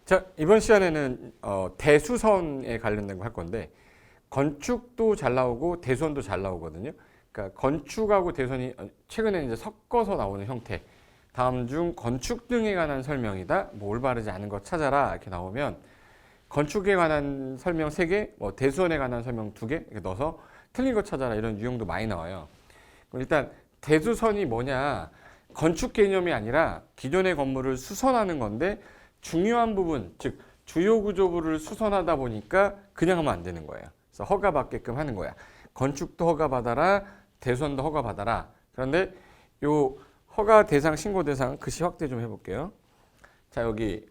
자, 이번 시간에는 대수선에 관련된 거 할 건데 건축도 잘 나오고 대수선도 잘 나오거든요. 그러니까 건축하고 대수선이 최근에 이제 섞어서 나오는 형태. 다음 중 건축 등에 관한 설명이다. 뭐 올바르지 않은 거 찾아라 이렇게 나오면 건축에 관한 설명 3개, 뭐 대수선에 관한 설명 2개 이렇게 넣어서 틀린 거 찾아라 이런 유형도 많이 나와요. 그럼 일단 대수선이 뭐냐? 건축 개념이 아니라 기존의 건물을 수선하는 건데 중요한 부분, 즉 주요 구조부를 수선하다 보니까 그냥 하면 안 되는 거예요. 그래서 허가받게끔 하는 거야. 건축도 허가받아라, 대수선도 허가받아라. 그런데 요 허가 대상, 신고 대상 글씨 확대 좀 해볼게요. 자, 여기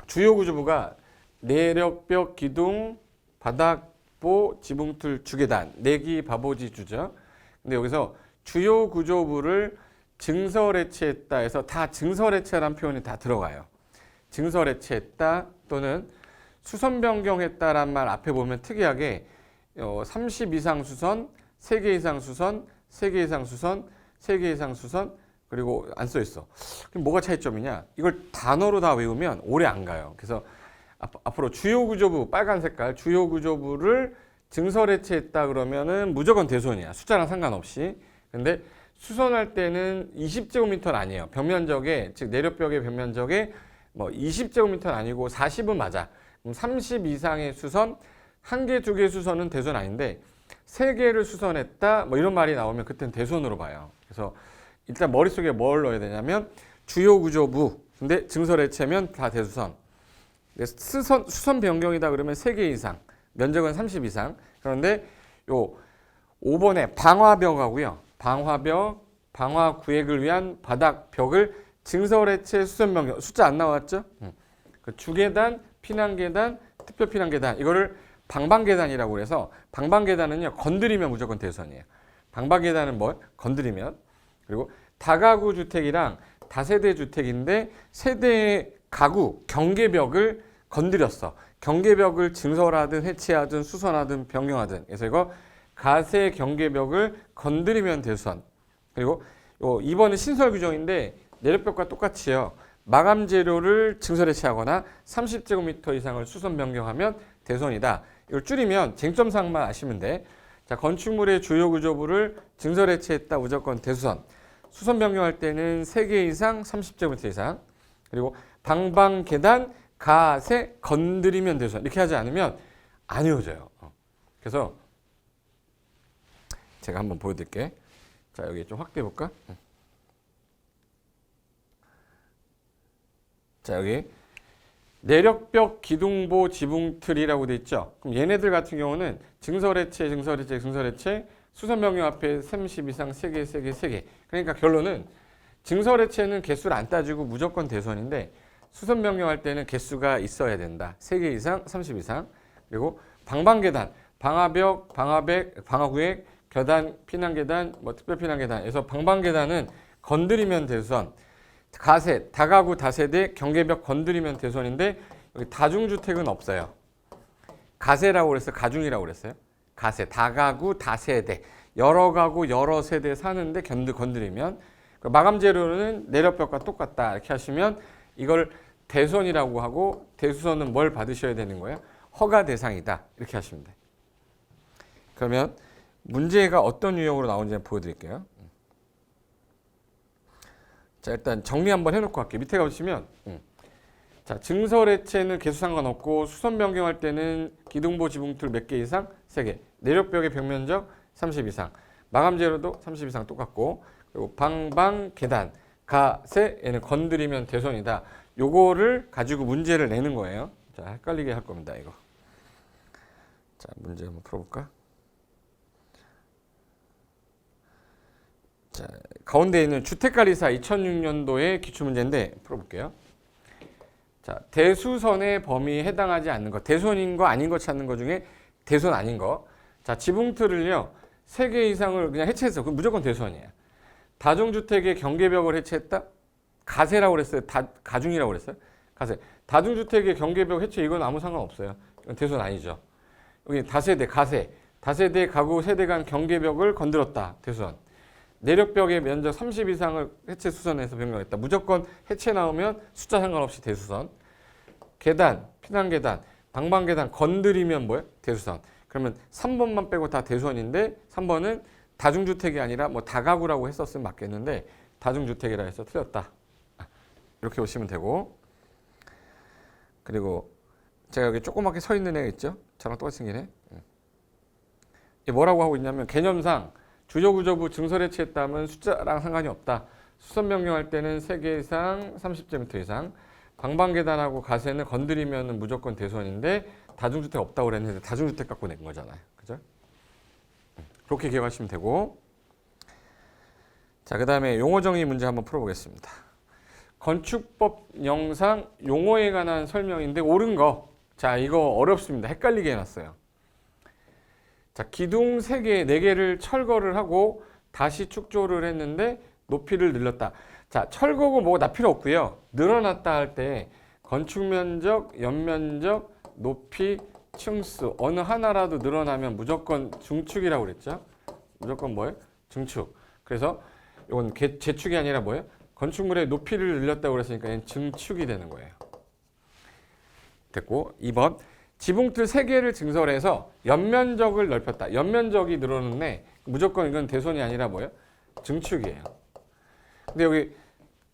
주요 구조부가 내력벽, 기둥, 바닥보, 지붕틀, 주계단, 내기, 바보지, 주죠. 근데 여기서 주요 구조부를 증설해체했다 해서 다 증설해체라는 표현이 다 들어가요. 증설해체했다 또는 수선 변경했다란 말 앞에 보면 특이하게 30 이상 수선, 3개 이상 수선, 3개 이상 수선, 3개 이상 수선 그리고 안 써 있어. 그럼 뭐가 차이점이냐? 이걸 단어로 다 외우면 오래 안 가요. 그래서 앞으로 주요 구조부 빨간 색깔 주요 구조부를 증설해체했다 그러면은 무조건 대수선이야. 숫자랑 상관없이. 근데 수선할 때는 20제곱미터는 아니에요. 벽면적에, 즉 내력벽의 벽면적에 뭐 20제곱미터는 아니고 40은 맞아. 그럼 30 이상의 수선, 1개, 2개 수선은 대수선 아닌데 3개를 수선했다 뭐 이런 말이 나오면 그때는 대수선으로 봐요. 그래서 일단 머릿속에 뭘 넣어야 되냐면 주요 구조부, 근데 증설해체면 다 대수선. 수선 변경이다 그러면 3개 이상, 면적은 30 이상. 그런데 요 5번에 방화벽하고요. 방화벽, 방화구획을 위한 바닥벽을 증설해체 수선 변경. 숫자 안 나왔죠? 그 주계단, 피난계단, 특별 피난계단 이거를 방방계단이라고 해서 방방계단은요 건드리면 무조건 대수선이에요. 방방계단은 뭘? 건드리면. 그리고 다가구 주택이랑 다세대 주택인데 세대의 가구 경계벽을 건드렸어. 경계벽을 증설하든 해체하든 수선하든 변경하든. 그래서 이거 가세 경계벽을 건드리면 대수선. 그리고 2번은 신설 규정인데 내력벽과 똑같이요. 마감 재료를 증설 해체하거나 30제곱미터 이상을 수선 변경하면 대수선이다. 이걸 줄이면 쟁점사항만 아시면 돼. 자, 건축물의 주요 구조부를 증설 해체했다 무조건 대수선. 수선 변경할 때는 3개 이상 30제곱미터 이상. 그리고 방방 계단 가세 건드리면 대수선. 이렇게 하지 않으면 안 이루어져요. 그래서 제가 한번 보여드릴게. 자, 여기 좀 확대해 볼까? 자, 여기 내력벽, 기둥보, 지붕틀이라고 돼 있죠. 그럼 얘네들 같은 경우는 증설해체, 증설해체, 증설해체, 수선 변경 앞에 30 이상 3개, 3개, 3개. 그러니까 결론은 증설해체는 개수를 안 따지고 무조건 대수선인데 수선 변경할 때는 개수가 있어야 된다. 3개 이상, 30 이상. 그리고 방방계단, 방화벽, 방화구획, 계단, 피난계단, 뭐 특별 피난계단에서 방방계단은 건드리면 대수선. 가세, 다가구 다세대, 경계벽 건드리면 대수선인데 여기 다중주택은 없어요. 가세라고 그랬어요? 가중이라고 그랬어요? 가세, 다가구 다세대, 여러 가구 여러 세대 사는데 건드리면 마감 재료는 내력벽과 똑같다 이렇게 하시면 이걸 대수선이라고 하고 대수선은 뭘 받으셔야 되는 거예요? 허가 대상이다 이렇게 하시면 돼. 그러면 문제가 어떤 유형으로 나오는지 보여드릴게요. 자, 일단 정리 한번 해놓고 할게요. 밑에 가보시면 자, 증설해체는 개수 상관없고 수선 변경할 때는 기둥보 지붕틀 몇 개 이상? 3개. 내력벽의 벽면적 30 이상. 마감 재료도 30 이상 똑같고 그리고 방방 계단 가세 얘는 건드리면 대수선이다. 요거를 가지고 문제를 내는 거예요. 자, 헷갈리게 할 겁니다. 이거. 자, 문제 한번 풀어볼까? 자, 가운데 있는 주택관리사 2006년도의 기출문제인데 풀어볼게요. 자, 대수선의 범위에 해당하지 않는 것, 대수선인 거 아닌 거 찾는 것 중에 대수선 아닌 거. 자, 지붕틀을요 3개 이상을 그냥 해체했어. 그럼 무조건 대수선이에요. 다중주택의 경계벽을 해체했다? 가세라고 그랬어요? 가중이라고 그랬어요? 가세. 다중주택의 경계벽 해체 이건 아무 상관없어요. 이건 대수선 아니죠. 여기 다세대, 가세. 다세대 가구 세대 간 경계벽을 건드렸다. 대수선. 내력벽의 면적 30 이상을 해체 수선해서 변경했다. 무조건 해체 나오면 숫자 상관없이 대수선. 계단, 피난계단, 방방계단 건드리면 뭐야? 대수선. 그러면 3번만 빼고 다 대수선인데 3번은 다중주택이 아니라 뭐 다가구라고 했었으면 맞겠는데 다중주택이라 해서 틀렸다. 이렇게 보시면 되고, 그리고 제가 여기 조그맣게 서 있는 애 있죠? 저랑 똑같이 생긴 애. 이게 뭐라고 하고 있냐면 개념상 주요구조부 증설해체했다면 숫자랑 상관이 없다. 수선 변경할 때는 3개 이상 30제곱미터 이상, 방방계단하고 가세는 건드리면 무조건 대수선인데 다중주택 없다고 그랬는데 다중주택 갖고 낸 거잖아요. 그죠? 그렇게 기억하시면 되고, 자, 그 다음에 용어 정의 문제 한번 풀어보겠습니다. 건축법 영상 용어에 관한 설명인데 옳은 거. 자, 이거 어렵습니다. 헷갈리게 해놨어요. 자, 기둥 3개, 4개를 철거를 하고 다시 축조를 했는데 높이를 늘렸다. 자, 철거고 뭐고 다 필요 없고요. 늘어났다 할 때 건축면적, 연면적, 높이, 층수 어느 하나라도 늘어나면 무조건 중축이라고 그랬죠. 무조건 뭐예요? 중축. 그래서 이건 재축이 아니라 뭐예요? 건축물의 높이를 늘렸다고 그랬으니까 얘는 증축이 되는 거예요. 됐고, 2번. 지붕틀 3개를 증설해서 연면적을 넓혔다. 연면적이 늘어났네. 무조건 이건 대손이 아니라 뭐예요? 증축이에요. 근데 여기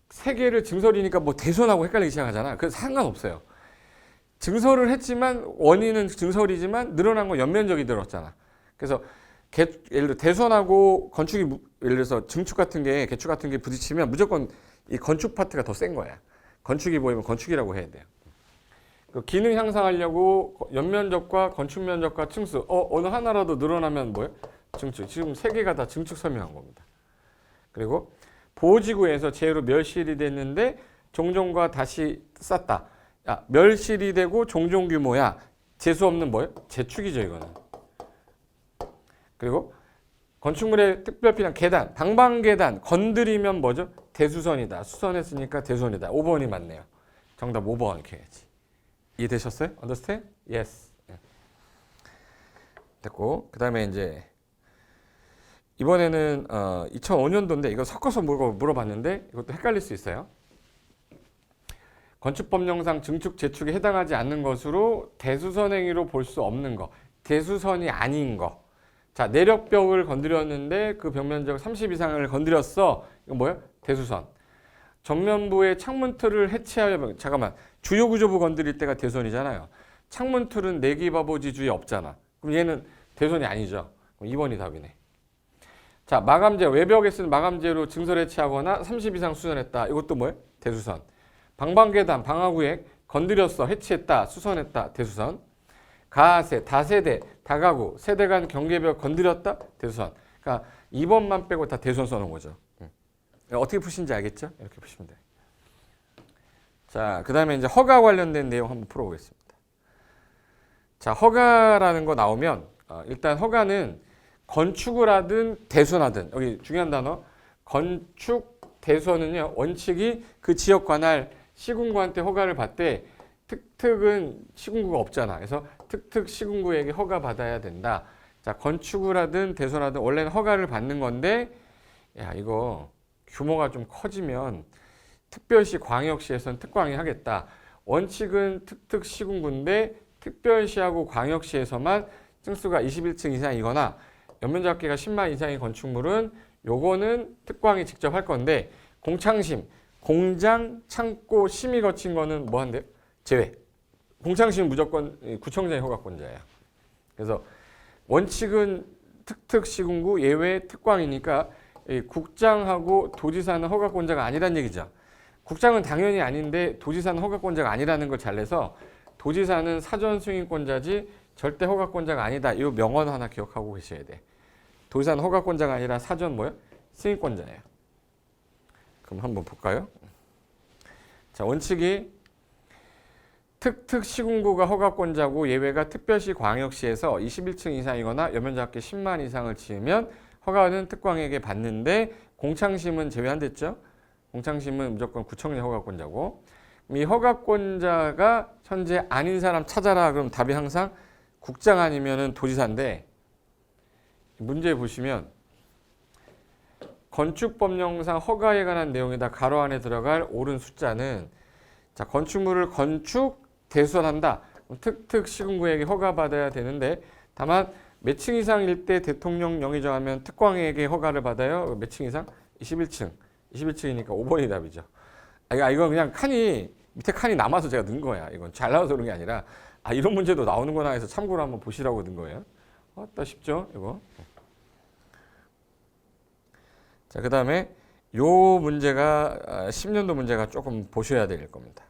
3개를 증설이니까 뭐 대손하고 헷갈리기 시작하잖아. 그래서 상관없어요. 증설을 했지만 원인은 증설이지만 늘어난 건 연면적이 늘었잖아. 그래서 예를 들어 대손하고 건축이 예를 들어서 증축 같은 게 개축 같은 게 부딪히면 무조건 이 건축 파트가 더 센 거야. 건축이 보이면 건축이라고 해야 돼요. 그 기능 향상하려고 연면적과 건축 면적과 층수 어느 하나라도 늘어나면 뭐예요? 증축. 지금 3개가 다 증축 설명한 겁니다. 그리고 보호지구에서 제로 멸실이 됐는데 종종과 다시 쌓다. 야, 멸실이 되고 종종 규모야. 재수 없는 뭐예요? 재축이죠, 이거는. 그리고 건축물의 특별필요한 계단, 방방계단 건드리면 뭐죠? 대수선이다. 수선했으니까 대수선이다. 5번이 맞네요. 정답 5번 이렇게 해야지. 이해되셨어요? Understand? Yes. 됐고, 그 다음에 이제 이번에는 2005년도인데 이거 섞어서 물어봤는데 이것도 헷갈릴 수 있어요. 건축법령상 증축, 재축에 해당하지 않는 것으로 대수선 행위로 볼 수 없는 거, 대수선이 아닌 거. 자, 내력벽을 건드렸는데 그 벽면적 30 이상을 건드렸어. 이거 뭐야? 대수선. 정면부의 창문틀을 해체하여, 잠깐만, 주요구조부 건드릴 때가 대수선이잖아요. 창문틀은 내기바보지주의 없잖아. 그럼 얘는 대수선이 아니죠. 그럼 2번이 답이네. 자, 마감재, 외벽에 쓴 마감재로 증설 해체하거나 30 이상 수선했다. 이것도 뭐예요? 대수선. 방방계단, 방화구획 건드렸어, 해체했다, 수선했다, 대수선. 가세, 다세대, 다가구, 세대 간 경계벽 건드렸다, 대수선. 그러니까 2번만 빼고 다 대수선 써놓은 거죠. 어떻게 푸신지 알겠죠? 이렇게 푸시면 돼요. 자, 그 다음에 이제 허가 관련된 내용 한번 풀어보겠습니다. 자, 허가라는 거 나오면 일단 허가는 건축을 하든 대수하든, 여기 중요한 단어, 건축 대수는요 원칙이 그 지역 관할 시군구한테 허가를 받되 특특은 시군구가 없잖아. 그래서 특특 시군구에게 허가 받아야 된다. 자, 건축을 하든 대수하든 원래는 허가를 받는 건데, 야, 이거 규모가 좀 커지면 특별시 광역시에서는 특광이 하겠다. 원칙은 특특 시군구인데 특별시하고 광역시에서만 층수가 21층 이상이거나 연면적계가 10만 이상의 건축물은 요거는 특광이 직접 할 건데, 공창심, 공장, 창고, 심의 거친 거는 뭐 한대요? 제외. 공창심은 무조건 구청장이 허가권자예요. 그래서 원칙은 특특 시군구, 예외 특광이니까 국장하고 도지사는 허가권자가 아니란 얘기죠. 국장은 당연히 아닌데 도지사는 허가권자가 아니라는 걸 잘 내서 도지사는 사전 승인권자지 절대 허가권자가 아니다. 이 명언 하나 기억하고 계셔야 돼. 도지사는 허가권자가 아니라 사전 뭐예요? 승인권자예요. 그럼 한번 볼까요? 자, 원칙이 특특 시군구가 허가권자고 예외가 특별시 광역시에서 21층 이상이거나 연면적계 10만 이상을 지으면 허가는 특광에게 받는데, 공창심은 제외한댔죠. 공창심은 무조건 구청장 허가권자고, 이 허가권자가 현재 아닌 사람 찾아라. 그럼 답이 항상 국장 아니면은 도지사인데, 문제 보시면 건축법령상 허가에 관한 내용이다. 가로 안에 들어갈 옳은 숫자는 자, 건축물을 건축 대수한다. 특특 시군구에게 허가받아야 되는데 다만 몇 층 이상일 때 대통령령이 정하면 특광에게 허가를 받아요. 몇 층 이상? 21층. 21층이니까 5번이 답이죠. 이건 그냥 밑에 칸이 남아서 제가 넣은 거야. 이건 잘 나와서 그런 게 아니라 이런 문제도 나오는구나 해서 참고로 한번 보시라고 넣은 거예요. 또 쉽죠? 이거. 자, 그 다음에 요 문제가 10년도 문제가 조금 보셔야 될 겁니다.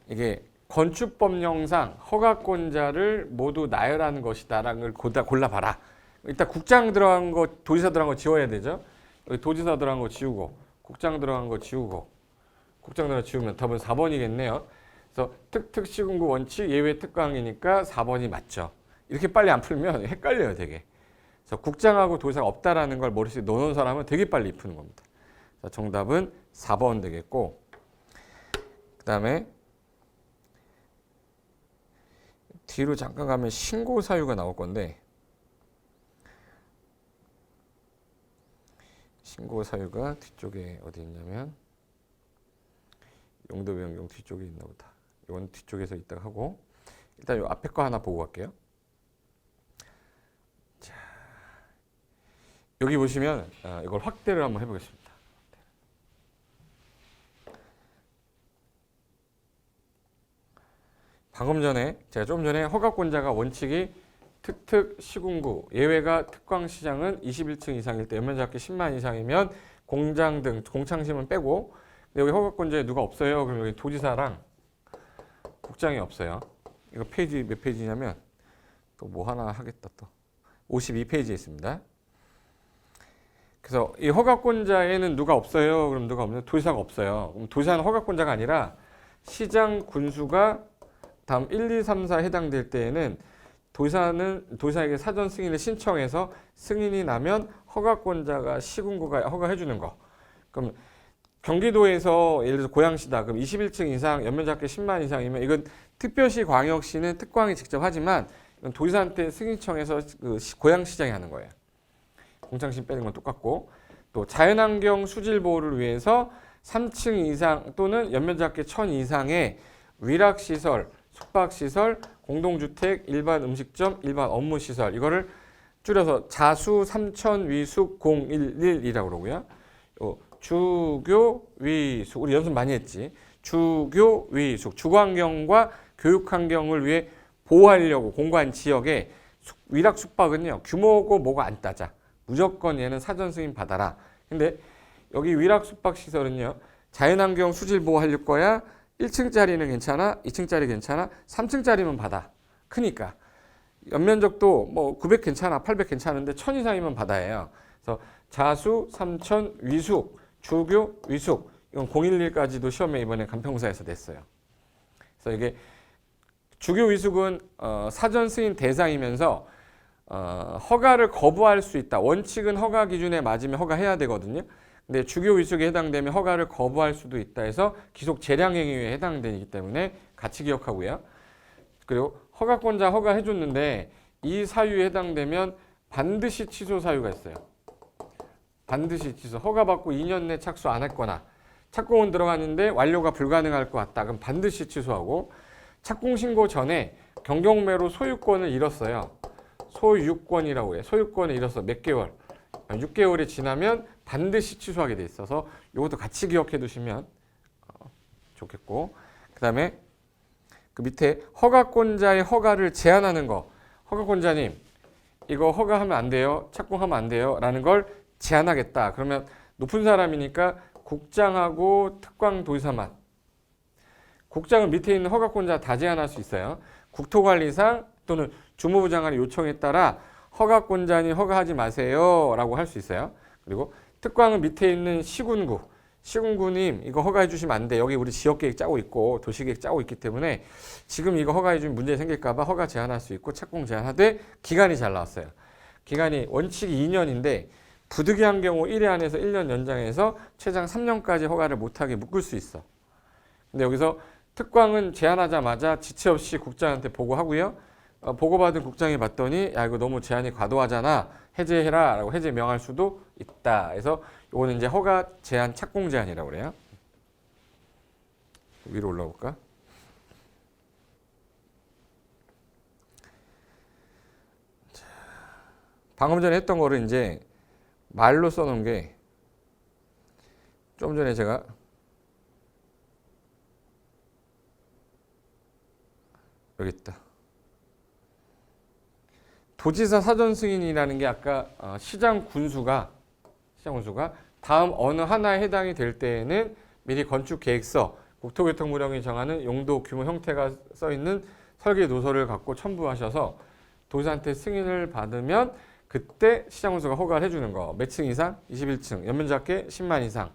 이게 건축법령상 허가권자를 모두 나열하는 것이다라는 걸 골라봐라. 일단 국장 들어간 거, 도지사 들어간 거 지워야 되죠. 여기 도지사 들어간 거 지우고, 국장 들어간 거 지우고, 국장 들어간 거 지우면 답은 4번이겠네요. 그래서 특특시군구 원칙 예외 특강이니까 4번이 맞죠. 이렇게 빨리 안 풀면 헷갈려요, 되게. 그래서 국장하고 도지사가 없다라는 걸 머릿속에 넣어놓은 사람은 되게 빨리 푸는 겁니다. 자, 정답은 4번 되겠고, 그 다음에 뒤로 잠깐 가면 신고 사유가 나올 건데, 신고 사유가 뒤쪽에 어디 있냐면 용도 변경 뒤쪽에 있나 보다. 이건 뒤쪽에서 이따가 하고 일단 요 앞에 거 하나 보고 갈게요. 자, 여기 보시면 이걸 확대를 한번 해보겠습니다. 방금 전에 제가 좀 전에 허가권자가 원칙이 특특 시군구 예외가 특광시장은 21층 이상일 때 연면적기 10만 이상이면 공장 등 공창심은 빼고 근데 여기 허가권자에 누가 없어요. 그럼 여기 도지사랑 국장이 없어요. 이거 페이지 몇 페이지냐면 또 뭐 하나 하겠다 또 52페이지에 있습니다. 그래서 이 허가권자에는 누가 없어요. 그럼 누가 없냐? 도지사가 없어요. 그럼 도지사는 허가권자가 아니라 시장 군수가 다음 1, 2, 3, 4 해당될 때에는 도지사에게 사전 승인을 신청해서 승인이 나면 허가권자가 시군구가 허가해 주는 거. 그럼 경기도에서 예를 들어서 고양시다. 그럼 21층 이상 연면적기 10만 이상이면 이건 특별시 광역시는 특광이 직접 하지만 이건 도지사한테 승인청해서 그 고양시장이 하는 거예요. 공창심 빼는 건 똑같고 또 자연환경 수질 보호를 위해서 3층 이상 또는 연면적기 1000 이상의 위락시설, 숙박시설, 공동주택, 일반 음식점, 일반 업무시설 이거를 줄여서 자수 3000 위숙 011이라고 그러고요. 주교 위숙 우리 연습 많이 했지. 주교 위숙 주거환경과 교육환경을 위해 보호하려고 공간 지역에 위락 숙박은요 규모고 뭐가 안 따져. 무조건 얘는 사전 승인 받아라. 근데 여기 위락 숙박 시설은요 자연환경 수질 보호할 거야. 1층짜리는 괜찮아, 2층짜리 괜찮아, 3층짜리면 받아. 크니까 연면적도 뭐 900 괜찮아, 800 괜찮은데 1000 이상이면 받아예요. 그래서 자수, 3000, 위숙, 주교, 위숙 이건 011까지도 시험에 이번에 간평사에서 냈어요. 그래서 이게 주교 위숙은 사전 승인 대상이면서 허가를 거부할 수 있다. 원칙은 허가 기준에 맞으면 허가해야 되거든요. 근데 주교 위숙에 해당되면 허가를 거부할 수도 있다 해서 기속 재량행위에 해당되기 때문에 같이 기억하고요. 그리고 허가권자 허가해 줬는데 이 사유에 해당되면 반드시 취소 사유가 있어요. 반드시 취소. 허가받고 2년 내 착수 안 했거나 착공은 들어갔는데 완료가 불가능할 것 같다. 그럼 반드시 취소하고 착공 신고 전에 경경매로 소유권을 잃었어요. 소유권이라고 해요. 소유권을 잃어서 몇 개월. 6개월이 지나면 반드시 취소하게 돼 있어서 이것도 같이 기억해 두시면 좋겠고 그 다음에 그 밑에 허가권자의 허가를 제한하는 거 허가권자님 이거 허가하면 안 돼요 착공하면 안 돼요 라는 걸 제한하겠다 그러면 높은 사람이니까 국장하고 특광도지사만 국장은 밑에 있는 허가권자 다 제한할 수 있어요 국토관리상 또는 주무부 장관의 요청에 따라 허가권자니 허가하지 마세요 라고 할 수 있어요. 그리고 특광은 밑에 있는 시군구님 이거 허가해 주시면 안 돼. 여기 우리 지역계획 짜고 있고 도시계획 짜고 있기 때문에 지금 이거 허가해 주면 문제 생길까 봐 허가 제한할 수 있고 착공 제한하되 기간이 잘 나왔어요. 기간이 원칙이 2년인데 부득이한 경우 1회 안에서 1년 연장해서 최장 3년까지 허가를 못하게 묶을 수 있어. 근데 여기서 특광은 제한하자마자 지체 없이 국장한테 보고하고요. 보고받은 국장이 봤더니 야 이거 너무 제한이 과도하잖아 해제해라라고 해제 명할 수도 있다. 그래서 요거는 이제 허가 제한, 착공 제한이라고 그래요. 위로 올라올까? 방금 전에 했던 거를 이제 말로 써놓은 게 좀 전에 제가 여기 있다. 도지사 사전 승인이라는 게 아까 시장 군수가 다음 어느 하나에 해당이 될 때에는 미리 건축 계획서, 국토교통부령이 정하는 용도, 규모, 형태가 써 있는 설계 노서를 갖고 첨부하셔서 도지사한테 승인을 받으면 그때 시장 군수가 허가를 해주는 거. 몇 층 이상? 21층. 연면적계 10만 이상.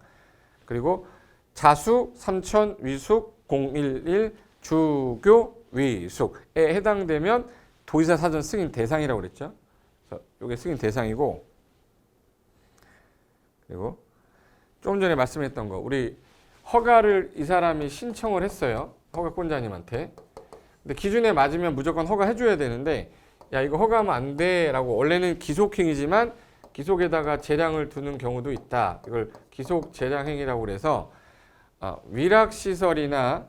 그리고 자수, 삼천, 위숙, 011, 주교, 위숙에 해당되면 도지사 사전 승인 대상이라고 그랬죠. 그래서 이게 승인 대상이고, 그리고 좀 전에 말씀했던 거, 우리 허가를 이 사람이 신청을 했어요. 허가권자님한테. 근데 기준에 맞으면 무조건 허가해줘야 되는데, 야 이거 허가하면 안 돼라고, 원래는 기속행위지만 기속에다가 재량을 두는 경우도 있다. 이걸 기속 재량행위라고 그래서 위락시설이나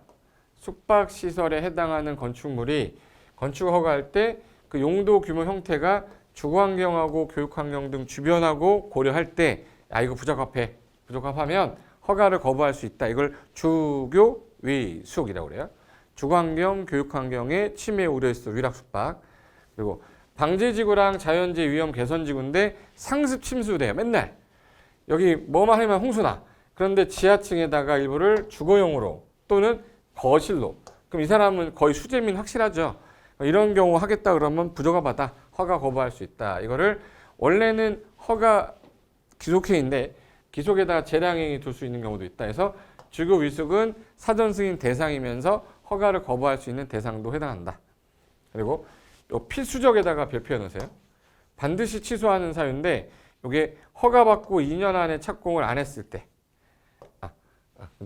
숙박시설에 해당하는 건축물이 건축 허가할 때 그 용도, 규모, 형태가 주거환경하고 교육환경 등 주변하고 고려할 때 이거 부적합해. 부적합하면 허가를 거부할 수 있다. 이걸 주교, 위숙이라고 그래요. 주거환경, 교육환경에 침해 우려 있어 위락숙박. 그리고 방제지구랑 자연재해 위험 개선지구인데 상습 침수돼요. 맨날. 여기 뭐만 하면 홍수나. 그런데 지하층에다가 일부를 주거용으로 또는 거실로. 그럼 이 사람은 거의 수재민 확실하죠. 이런 경우 하겠다 그러면 부적합하다. 허가 거부할 수 있다. 이거를 원래는 허가 기속행위인데 기속에다가 재량행위 둘 수 있는 경우도 있다. 그래서 주거 위숙은 사전 승인 대상이면서 허가를 거부할 수 있는 대상도 해당한다. 그리고 요 필수적에다가 별표해 놓으세요. 반드시 취소하는 사유인데 이게 허가받고 2년 안에 착공을 안 했을 때,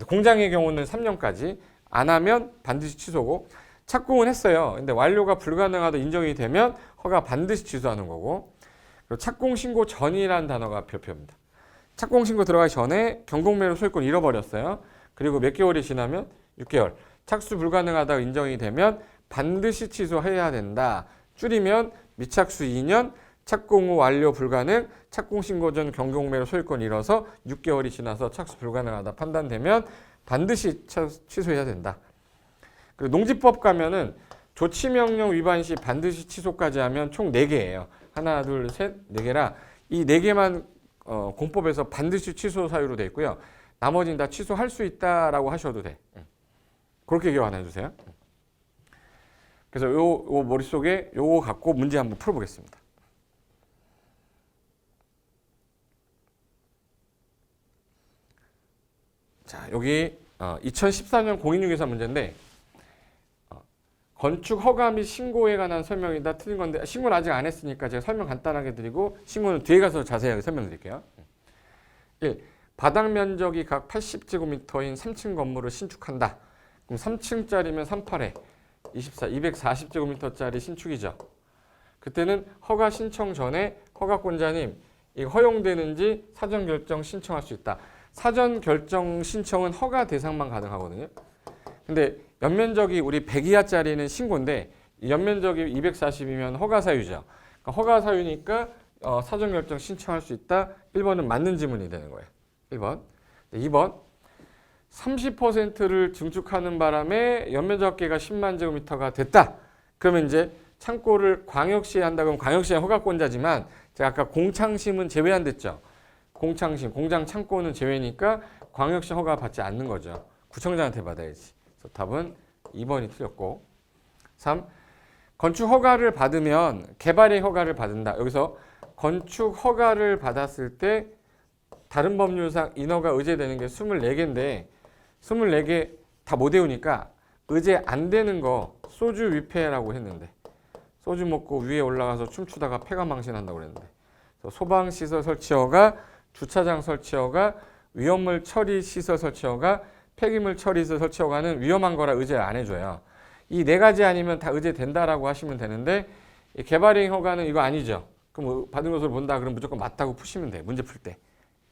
공장의 경우는 3년까지 안 하면 반드시 취소고, 착공은 했어요. 근데 완료가 불가능하다 인정이 되면 허가 반드시 취소하는 거고, 그리고 착공 신고 전이라는 단어가 별표입니다. 착공 신고 들어가기 전에 경공매로 소유권 잃어버렸어요. 그리고 몇 개월이 지나면 6개월. 착수 불가능하다고 인정이 되면 반드시 취소해야 된다. 줄이면 미착수 2년, 착공 후 완료 불가능, 착공 신고 전 경공매로 소유권 잃어서 6개월이 지나서 착수 불가능하다 판단되면 반드시 취소해야 된다. 그리고 농지법 가면은 조치명령 위반 시 반드시 취소까지 하면 총 4개예요. 하나, 둘, 셋, 4개라 이 4개만 공법에서 반드시 취소 사유로 돼 있고요. 나머지는 다 취소할 수 있다라고 하셔도 돼. 그렇게 기억 안 해주세요. 그래서 요 머릿속에 요거 갖고 문제 한번 풀어보겠습니다. 자, 여기 2014년 공인중개사 문제인데 건축 허가 및 신고에 관한 설명이다. 틀린 건데 신고는 아직 안 했으니까 제가 설명 간단하게 드리고 신고는 뒤에 가서 자세하게 설명드릴게요. 1. 바닥 면적이 각 80제곱미터인 3층 건물을 신축한다. 그럼 3층짜리면 38에 24, 240제곱미터짜리 신축이죠. 그때는 허가 신청 전에 허가권자님 이거 허용되는지 사전 결정 신청할 수 있다. 사전 결정 신청은 허가 대상만 가능하거든요. 근데 연면적이 우리 100 이하짜리는 신고인데 연면적이 240이면 허가 사유죠. 그러니까 허가 사유니까 사전 결정 신청할 수 있다. 1번은 맞는 지문이 되는 거예요. 1번. 2번. 30%를 증축하는 바람에 연면적계가 10만 제곱미터가 됐다. 그러면 이제 창고를 광역시에 한다 그러면 광역시의 허가권자지만 제가 아까 공창심은 제외 안 됐죠. 공창심, 공장 창고는 제외니까 광역시 허가 받지 않는 거죠. 구청장한테 받아야지. 그래서 답은 2번이 틀렸고 3. 건축 허가를 받으면 개발의 허가를 받는다. 여기서 건축 허가를 받았을 때 다른 법률상 인허가 의제되는 게 24개인데 24개 다 못 외우니까 의제 안 되는 거 소주 위패라고 했는데 소주 먹고 위에 올라가서 춤추다가 폐가 망신한다고 그랬는데 소방시설 설치허가, 주차장 설치허가, 위험물 처리 시설 설치허가, 폐기물 처리 시설 설치허가는 위험한 거라 의제를 안 해줘요. 이 4가지 아니면 다 의제된다라고 하시면 되는데 개발행 허가는 이거 아니죠. 그럼 받은 것으로 본다. 그럼 무조건 맞다고 푸시면 돼요. 문제 풀 때.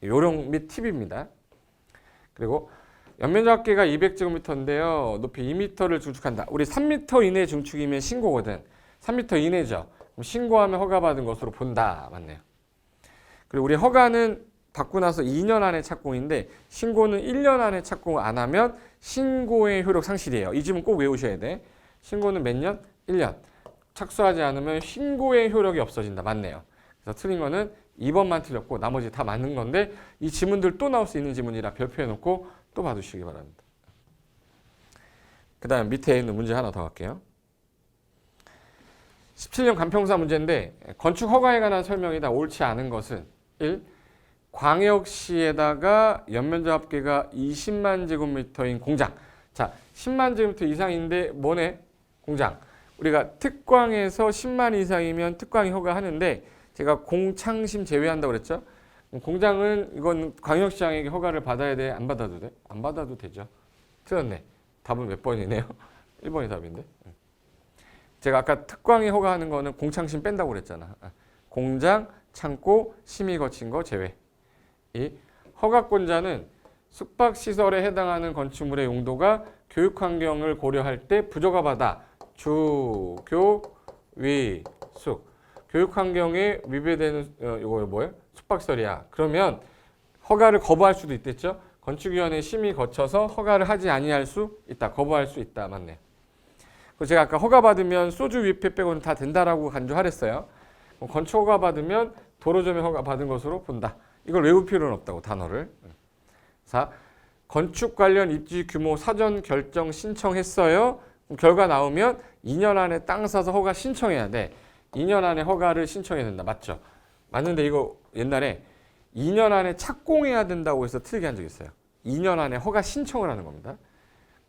요령 및 팁입니다. 그리고 연면적 합계가 200제곱미터인데요. 높이 2m를 증축한다. 우리 3m 이내 증축이면 신고거든. 3m 이내죠. 그럼 신고하면 허가받은 것으로 본다. 맞네요. 그리고 우리 허가는 받고 나서 2년 안에 착공인데 신고는 1년 안에 착공 안 하면 신고의 효력 상실이에요. 이 질문 꼭 외우셔야 돼. 신고는 몇 년? 1년. 착수하지 않으면 신고의 효력이 없어진다. 맞네요. 그래서 틀린 거는 2번만 틀렸고 나머지 다 맞는 건데 이 지문들 또 나올 수 있는 지문이라 별표해놓고 또 봐두시기 바랍니다. 그 다음 밑에 있는 문제 하나 더 갈게요. 17년 간평사 문제인데 건축 허가에 관한 설명이다. 옳지 않은 것은 1. 광역시에다가 연면적 합계가 20만 제곱미터인 공장. 자, 10만 제곱미터 이상인데 뭐네? 공장. 우리가 특광에서 10만 이상이면 특광이 허가하는데 제가 공창심 제외한다고 그랬죠? 공장은 이건 광역시장에게 허가를 받아야 돼? 안 받아도 돼? 안 받아도 되죠. 틀렸네. 답은 몇 번이네요? 1번이 답인데. 제가 아까 특광이 허가하는 거는 공창심 뺀다고 그랬잖아. 공장, 창고, 심의 거친 거 제외. 이 허가권자는 숙박시설에 해당하는 건축물의 용도가 교육환경을 고려할 때 부적합하다. 주, 교, 위, 숙. 교육환경에 위배되는 이거 뭐예요? 숙박시설이야. 그러면 허가를 거부할 수도 있겠죠. 건축위원회 심의 거쳐서 허가를 하지 아니할 수 있다. 거부할 수 있다. 맞네. 그리고 제가 아까 허가 받으면 소주 위패 빼고는 다 된다라고 간주하랬어요. 건축 허가 받으면 도로점에 허가 받은 것으로 본다. 이걸 외울 필요는 없다고 단어를. 4. 건축 관련 입지 규모 사전 결정 신청했어요. 그럼 결과 나오면 2년 안에 땅 사서 허가 신청해야 돼. 2년 안에 허가를 신청해야 된다. 맞죠? 맞는데 이거 옛날에 2년 안에 착공해야 된다고 해서 틀리게 한 적이 있어요. 2년 안에 허가 신청을 하는 겁니다.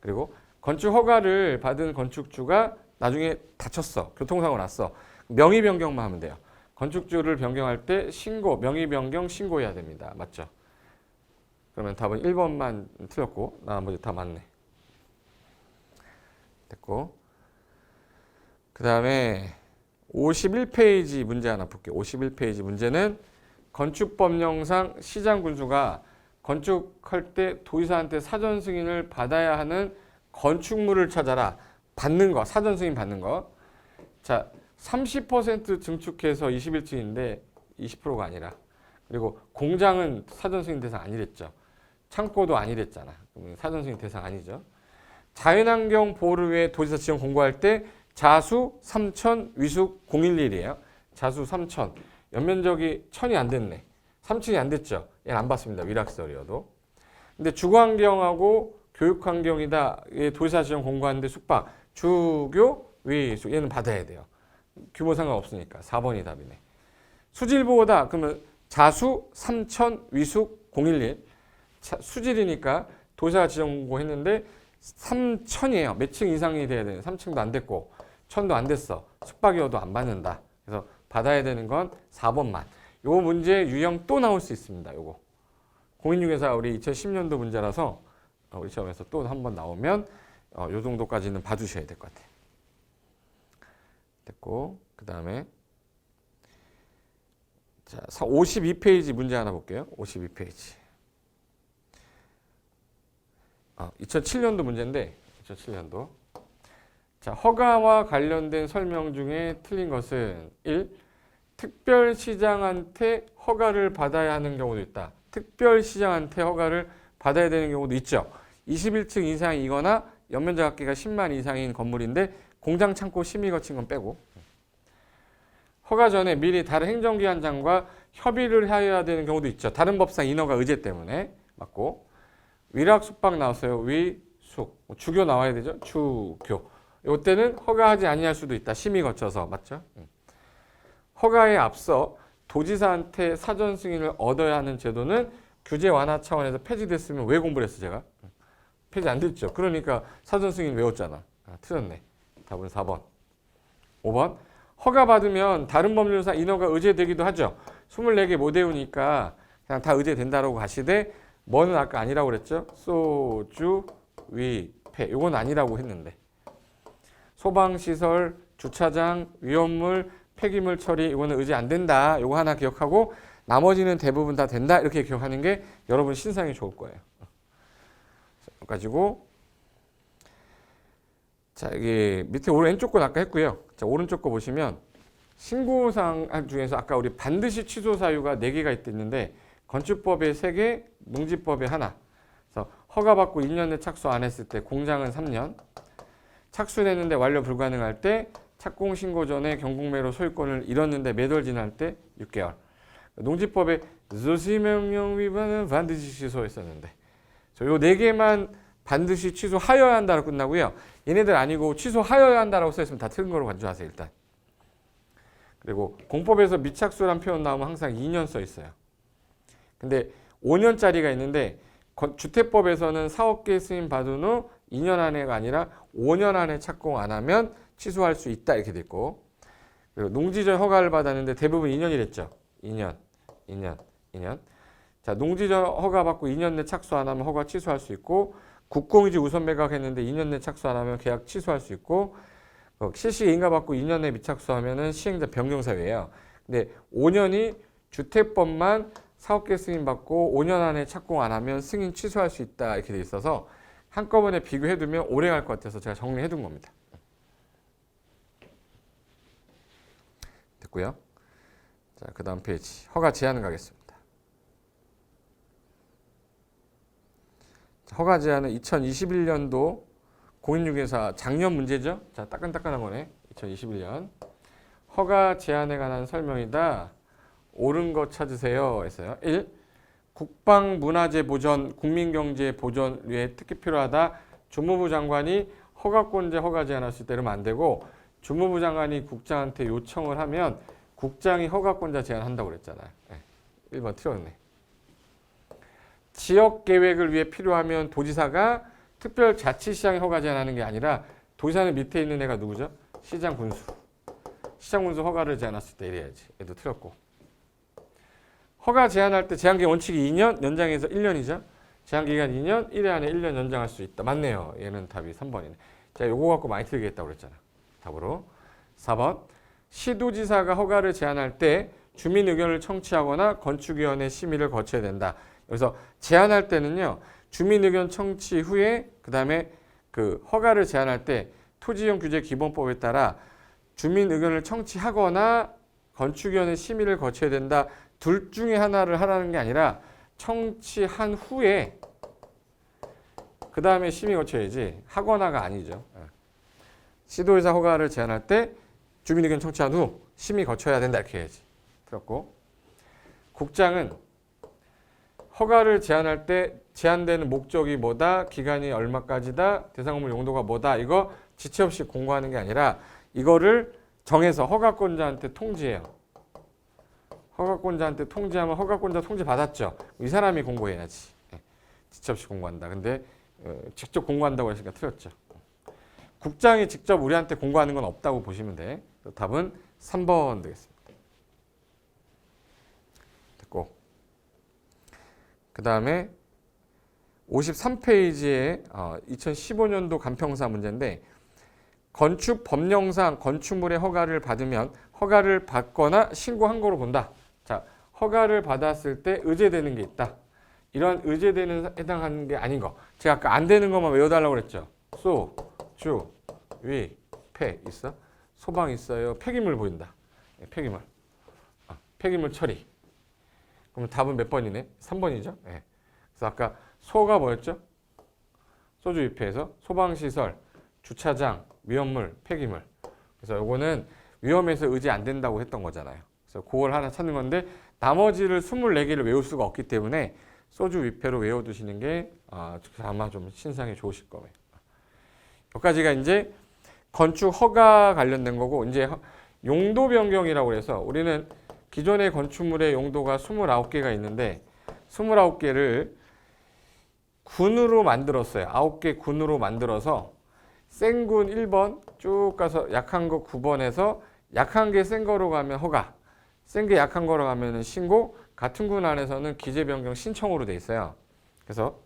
그리고 건축 허가를 받은 건축주가 나중에 다쳤어. 교통사고 났어. 명의 변경만 하면 돼요. 건축주를 변경할 때 신고, 명의 변경 신고해야 됩니다. 맞죠? 그러면 답은 1번만 틀렸고 나머지 다 맞네. 됐고. 그 다음에 51페이지 문제 하나 볼게요. 51페이지 문제는 건축법령상 시장군수가 건축할 때 도지사한테 사전 승인을 받아야 하는 건축물을 찾아라. 받는 거, 사전 승인 받는 거. 자, 30% 증축해서 21층인데 20%가 아니라. 그리고 공장은 사전 승인 대상 아니랬죠. 창고도 아니랬잖아. 사전 승인 대상 아니죠. 자연환경 보호를 위해 도지사 지정 공고할 때 자수 3천, 위숙 011이에요. 자수 3천. 연면적이 1000이 안 됐네. 3층이 안 됐죠. 얘는 안 받습니다. 위락시설이어도. 근데 주거환경하고 교육환경이다. 도지사 지정 공고하는데 숙박, 주교, 위숙. 얘는 받아야 돼요. 규모 상관없으니까. 4번이 답이네. 수질보호다. 그러면 자수 3천, 위숙 011. 수질이니까 도지사가 지정 공고했는데 3천이에요. 몇 층 이상이 돼야 되는. 3층도 안 됐고 1000도 안 됐어. 숙박이어도 안 받는다. 그래서 받아야 되는 건 4번만. 요 문제 유형 또 나올 수 있습니다. 요거. 공인중개사 우리 2010년도 문제라서 우리 시험에서 또 한 번 나오면 요 정도까지는 봐주셔야 될 것 같아요. 됐고 그 다음에 자 52페이지 문제 하나 볼게요. 52페이지. 2007년도 문제인데 2007년도. 자, 허가와 관련된 설명 중에 틀린 것은 1. 특별시장한테 허가를 받아야 하는 경우도 있다. 특별시장한테 허가를 받아야 되는 경우도 있죠. 21층 이상이거나 연면적 합계가 10만 이상인 건물인데 공장 창고 심의 거친 건 빼고. 허가 전에 미리 다른 행정기관장과 협의를 해야 되는 경우도 있죠. 다른 법상 인허가 의제 때문에. 맞고. 위락 숙박 나왔어요. 위, 숙. 주교 나와야 되죠. 주교. 이때는 허가하지 아니할 수도 있다. 심의 거쳐서. 맞죠? 허가에 앞서 도지사한테 사전 승인을 얻어야 하는 제도는 규제 완화 차원에서 폐지됐으면 왜 공부를 했어 제가? 폐지 안 됐죠. 그러니까 사전 승인 외웠잖아. 틀렸네. 답은 4번. 5번. 허가 받으면 다른 법률상 인허가 의제되기도 하죠. 24개 못 외우니까 그냥 다 의제된다라고 가시되 뭐는 아까 아니라고 그랬죠? 소주, 위, 폐. 이건 아니라고 했는데. 소방시설, 주차장, 위험물, 폐기물 처리 이거는 의지 안 된다. 요거 하나 기억하고 나머지는 대부분 다 된다. 이렇게 기억하는 게 여러분 신상이 좋을 거예요. 가지고 자, 여기 밑에 왼쪽 건 아까 했고요. 자, 오른쪽 거 보시면 신고사항 중에서 아까 우리 반드시 취소 사유가 4개가 있는데 건축법에 3개, 농지법에 하나. 그래서 허가받고 2년 내 착수 안 했을 때 공장은 3년. 착수했는데 완료 불가능할 때 착공 신고 전에 경국매로 소유권을 잃었는데 몇 월 지날 때 6개월. 농지법에 조시명령 위반은 반드시 취소했었는데 요 4개만 반드시 취소하여야 한다로 끝나고요. 얘네들 아니고 취소하여야 한다라고 써있으면 다 틀린 거로 간주하세요. 일단. 그리고 공법에서 미착수란 표현 나오면 항상 2년 써 있어요. 근데 5년짜리가 있는데 주택법에서는 사업계획 승인 받은 후 2년 안에가 아니라 5년 안에 착공 안 하면 취소할 수 있다 이렇게 돼 있고, 그리고 농지전 허가를 받았는데 대부분 2년이랬죠. 2년. 자, 농지전 허가 받고 2년 내 착수 안 하면 허가 취소할 수 있고, 국공유지 우선 매각했는데 2년 내 착수 안 하면 계약 취소할 수 있고, 실시 인가 받고 2년 내 미착수하면은 시행자 변경 사유예요. 근데 5년이 주택법만 사업계획 승인 받고 5년 안에 착공 안 하면 승인 취소할 수 있다 이렇게 돼 있어서 한꺼번에 비교해 두면 오래 갈 것 같아서 제가 정리해 둔 겁니다. 됐고요. 자, 그다음 페이지 허가 제한 가겠습니다. 자, 허가 제한은 2021년도 공인중개사 작년 문제죠. 자, 따끈따끈한 거네. 2021년 허가 제한에 관한 설명이다. 옳은 거 찾으세요 했어요. 1. 국방문화재 보전, 국민경제 보전 위에 특히 필요하다. 주무부 장관이 허가권자 허가 제한할 수 있다 이러면 안 되고, 주무부 장관이 국장한테 요청을 하면 국장이 허가권자 제한한다고 그랬잖아요. 1번 틀렸네. 지역계획을 위해 필요하면 도지사가 특별자치시장에 허가 제한하는 게 아니라, 도지사는 밑에 있는 애가 누구죠? 시장 군수. 시장 군수 허가를 제한할 수 있다 이래야지. 얘도 틀렸고. 허가 제한할 때 제한기간 원칙이 2년, 연장해서 1년이죠. 제한기간 2년, 1회 안에 1년 연장할 수 있다. 맞네요. 얘는 답이 3번이네. 제가 요거 갖고 많이 틀리겠다고 그랬잖아. 답으로. 4번. 시도지사가 허가를 제한할 때 주민 의견을 청취하거나 건축위원회 심의를 거쳐야 된다. 여기서 제한할 때는요, 주민 의견 청취 후에 그 다음에 그 허가를 제한할 때 토지이용 규제 기본법에 따라 주민 의견을 청취하거나 건축위원회 심의를 거쳐야 된다. 둘 중에 하나를 하라는 게 아니라 청취한 후에 그 다음에 심의 거쳐야지 하거나가 아니죠. 시도의사 허가를 제한할 때 주민 의견 청취한 후 심의 거쳐야 된다 이렇게 해야지. 들었고, 국장은 허가를 제한할 때 제한되는 목적이 뭐다, 기간이 얼마까지다, 대상 건물 용도가 뭐다, 이거 지체 없이 공고하는 게 아니라 이거를 정해서 허가권자한테 통지해요. 허가권자한테 통지하면 허가권자 통지 받았죠. 이 사람이 공고해야지. 지체 없이 공고한다. 근데 직접 공고한다고 했으니까 틀렸죠. 국장이 직접 우리한테 공고하는 건 없다고 보시면 돼. 답은 3번 되겠습니다. 됐고, 그 다음에 53페이지에 2015년도 간평사 문제인데, 건축 법령상 건축물의 허가를 받으면 허가를 받거나 신고한 거로 본다. 자, 허가를 받았을 때 의제되는 게 있다. 이런 의제되는 해당하는 게 아닌 거. 제가 아까 안 되는 것만 외워달라고 그랬죠. 소, 주, 위, 폐 있어? 소방 있어요. 폐기물 보인다. 폐기물. 폐기물 처리. 그럼 답은 몇 번이네? 3번이죠. 네. 그래서 아까 소가 뭐였죠? 소주 위폐에서 소방시설, 주차장, 위험물, 폐기물. 그래서 요거는 위험해서 의지 안 된다고 했던 거잖아요. 그래서 그걸 하나 찾는 건데, 나머지를 24개를 외울 수가 없기 때문에 소주 위폐로 외워두시는 게 아마 좀 신상이 좋으실 거예요. 여기까지가 이제 건축 허가 관련된 거고, 이제 용도 변경이라고 해서 우리는 기존의 건축물의 용도가 29개가 있는데 29개를 군으로 만들었어요. 9개 군으로 만들어서 센 군 1번 쭉 가서 약한 거 9번에서 약한 게 센 거로 가면 허가, 센 게 약한 거로 가면 신고, 같은 군 안에서는 기재 변경 신청으로 돼 있어요. 그래서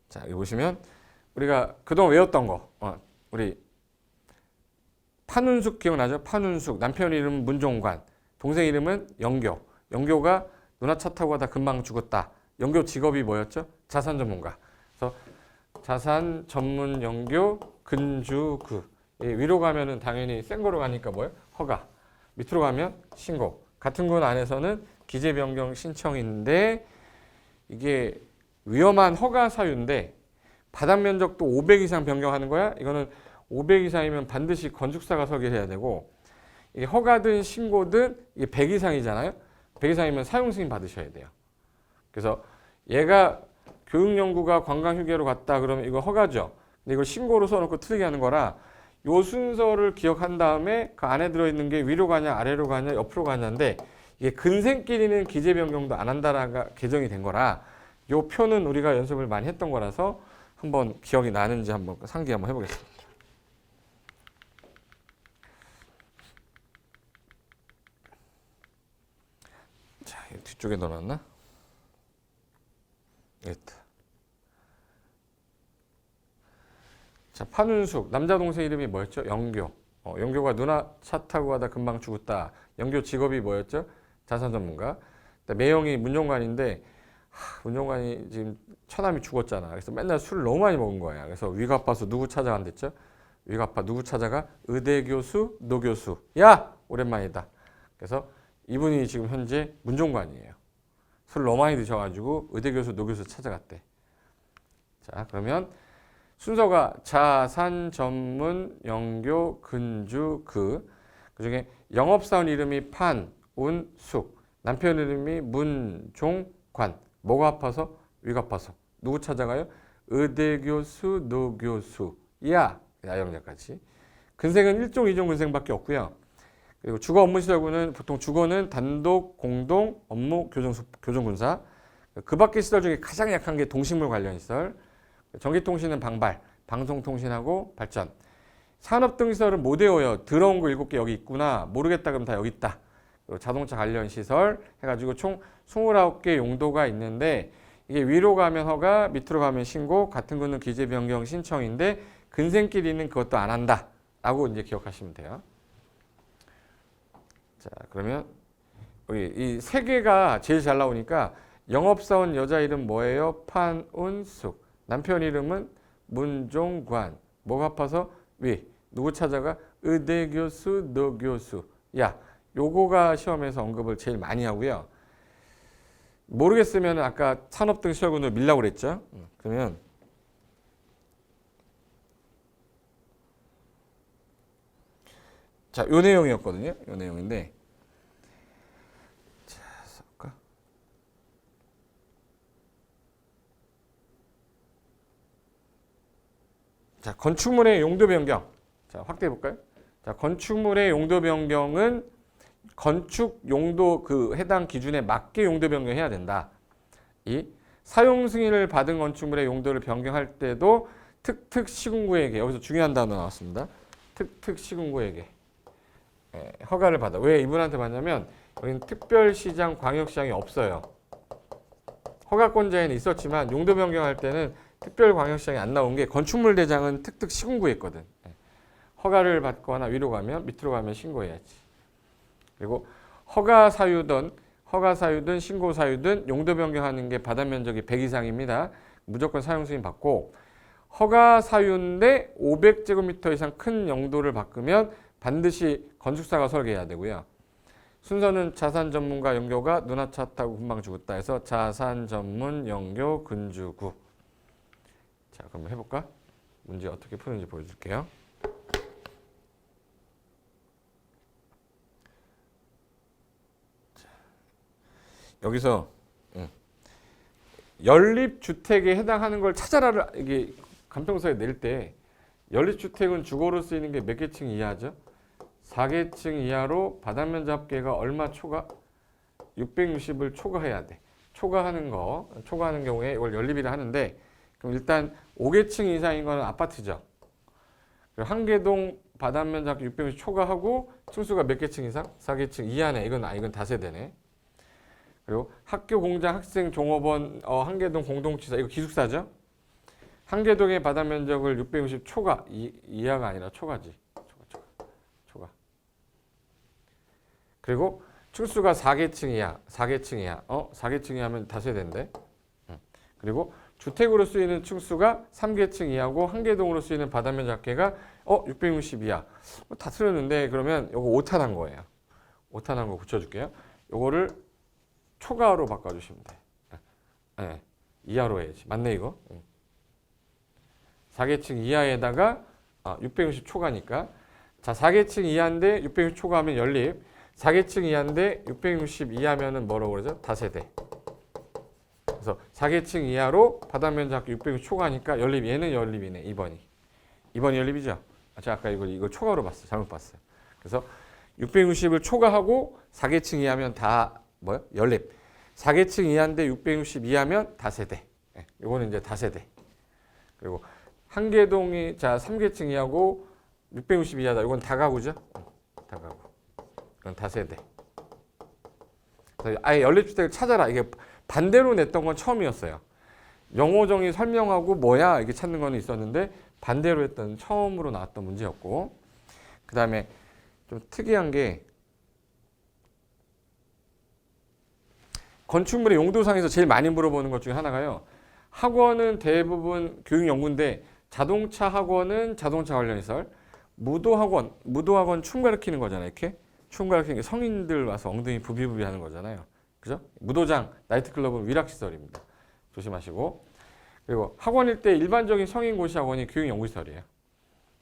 자, 여기 보시면 우리가 그동안 외웠던 거, 우리 판운숙 기억나죠? 판운숙. 남편 이름은 문종관. 동생 이름은 영교. 영교가 누나 차 타고 가다 금방 죽었다. 영교 직업이 뭐였죠? 자산 전문가. 그래서 자산 전문 영교 근주구. 위로 가면은 당연히 센 거로 가니까 뭐예요? 허가. 밑으로 가면 신고. 같은 군 안에서는 기재 변경 신청인데 이게 위험한 허가 사유인데 바닥 면적도 500 이상 변경하는 거야? 이거는 500 이상이면 반드시 건축사가 설계해야 되고 이게 허가든 신고든 이게 100 이상이잖아요. 100 이상이면 사용 승인 받으셔야 돼요. 그래서 얘가 교육연구가 관광휴게로 갔다 그러면 이거 허가죠. 근데 이걸 신고로 써놓고 틀리게 하는 거라 요 순서를 기억한 다음에 그 안에 들어있는 게 위로 가냐 아래로 가냐 옆으로 가냐인데 이게 근생끼리는 기재 변경도 안 한다라가 개정이 된 거라 요 표는 우리가 연습을 많이 했던 거라서 한번 기억이 나는지 한번 상기 한번 해보겠습니다. 자, 뒤쪽에 넣어놨나? 됐다. 자, 판운숙. 남자 동생 이름이 뭐였죠? 영교. 영교가 누나 차 타고 가다 금방 죽었다. 영교 직업이 뭐였죠? 자산 전문가. 매형이 문종관인데 문종관이 지금 처남이 죽었잖아. 그래서 맨날 술을 너무 많이 먹은 거야. 그래서 위가 아파서 누구 찾아간댔죠? 위가 아파 누구 찾아가? 의대 교수, 노 교수. 야! 오랜만이다. 그래서 이분이 지금 현재 문종관이에요. 술 너무 많이 드셔가지고 의대 교수, 노 교수 찾아갔대. 자, 그러면 순서가 자산 전문 영교 근주 그 중에 영업사원 이름이 판운숙 남편 이름이 문종관 뭐가 아파서 위가 아파서 누구 찾아가요? 의대 교수 노 교수 야 야영자까지 근생은 1종 2종 근생밖에 없고요. 그리고 주거 업무 시설구는 보통 주거는 단독 공동 업무 교정군사 그 밖의 시설 중에 가장 약한 게 동식물 관련 시설 전기통신은 방발, 방송통신하고 발전. 산업 등 시설은 못 외워요. 들어온 거 7개 여기 있구나. 모르겠다 그럼 다 여기 있다. 그리고 자동차 관련 시설 해가지고 총 29개 용도가 있는데 이게 위로 가면 허가, 밑으로 가면 신고, 같은 거는 기재 변경 신청인데 근생끼리는 그것도 안 한다. 라고 이제 기억하시면 돼요. 자, 그러면 여기 이 세 개가 제일 잘 나오니까 영업사원 여자 이름 뭐예요? 판운숙. 남편 이름은 문종관. 뭐가 아파서? 위. 누구 찾아가? 의대 교수, 노 교수. 야, 요거가 시험에서 언급을 제일 많이 하고요. 모르겠으면 아까 산업 등 시설군으로 밀라고 그랬죠. 그러면 자, 요 내용이었거든요. 요 내용인데 자, 써볼까? 자, 건축물의 용도 변경. 자, 확대해 볼까요? 자, 건축물의 용도 변경은 건축 용도 그 해당 기준에 맞게 용도 변경해야 된다. 이 사용 승인을 받은 건축물의 용도를 변경할 때도 특특 시군구에게 여기서 중요한 단어 나왔습니다. 특특 시군구에게 허가를 받아. 왜 이분한테 받냐면 여기는 특별시장, 광역시장이 없어요. 허가권자에는 있었지만 용도 변경할 때는 특별광역시장이 안 나온 게 건축물 대장은 특특 시군구에 있거든. 허가를 받거나 위로 가면 밑으로 가면 신고해야지. 그리고 허가 사유든 신고 사유든 용도 변경하는 게 바닥 면적이 100 이상입니다. 무조건 사용 승인 받고 허가 사유인데 500제곱미터 이상 큰 용도를 바꾸면 반드시 건축사가 설계해야 되고요. 순서는 자산 전문가 영교가 누나 차 타고 금방 죽었다 해서 자산 전문 영교 근주구. 자, 그럼 해볼까? 문제 어떻게 푸는지 보여줄게요. 자, 여기서 연립주택에 해당하는 걸 찾아라를 이게 간평서에 낼 때 연립주택은 주거로 쓰이는 게 몇 개층 이하죠? 4개층 이하로 바닥면적 합계가 얼마 초과? 660을 초과해야 돼. 초과하는 경우에 이걸 연립이라 하는데 그럼 일단 5개층 이상인 거는 아파트죠. 그리고 한개동 바닥면적 660 초과하고 층수가 몇 개층 이상? 4개층 이하네. 이건 다세대네. 그리고 학교, 공장, 학생, 종업원, 한개동 공동치사 이거 기숙사죠. 한개동의 바닥면적을 660 초과 이하가 아니라 초과지. 그리고 층수가 4계층 이하, 4계층 이하. 4계층 이하면 다세대인데. 그리고 주택으로 쓰이는 층수가 3계층 이하고 한 개 동으로 쓰이는 바닥면적 합계가 660 이하. 다 틀렸는데 그러면 요거 오타난 거예요. 오타난 거 붙여줄게요. 요거를 초과로 바꿔주시면 돼. 네, 이하로 해야지. 맞네 이거. 4계층 이하에다가 660 초과니까. 자, 4계층 이하인데 660 초과하면 연립. 4계층 이하인데 660 이하면은 뭐라고 그러죠? 다세대. 그래서 4계층 이하로 바닥면적 660 초과하니까 연립. 얘는 연립이네. 2번이. 2번이 연립이죠? 제가 아까 이거 초과로 봤어요. 잘못 봤어요. 그래서 660을 초과하고 4계층 이하면 다 뭐요? 연립. 4계층 이하인데 660 이하면 다세대. 네, 이거는 이제 다세대. 그리고 한계동이 자 3계층 이하고 660 이하다. 이건 다가구죠? 다가구. 이건 다세대. 아예 연립주택을 찾아라. 이게 반대로 냈던 건 처음이었어요. 영호정의 설명하고 뭐야 이게 찾는 거는 있었는데 반대로 했던 처음으로 나왔던 문제였고, 그 다음에 좀 특이한 게 건축물의 용도상에서 제일 많이 물어보는 것 중에 하나가요. 학원은 대부분 교육연구인데 자동차 학원은 자동차 관련 시설, 무도학원 춤 가르치는 거잖아요. 이렇게 춤 가르치는 게 성인들 와서 엉덩이 부비부비 하는 거잖아요. 그죠? 무도장, 나이트클럽은 위락시설입니다. 조심하시고. 그리고 학원일 때 일반적인 성인 고시 학원이 교육연구시설이에요.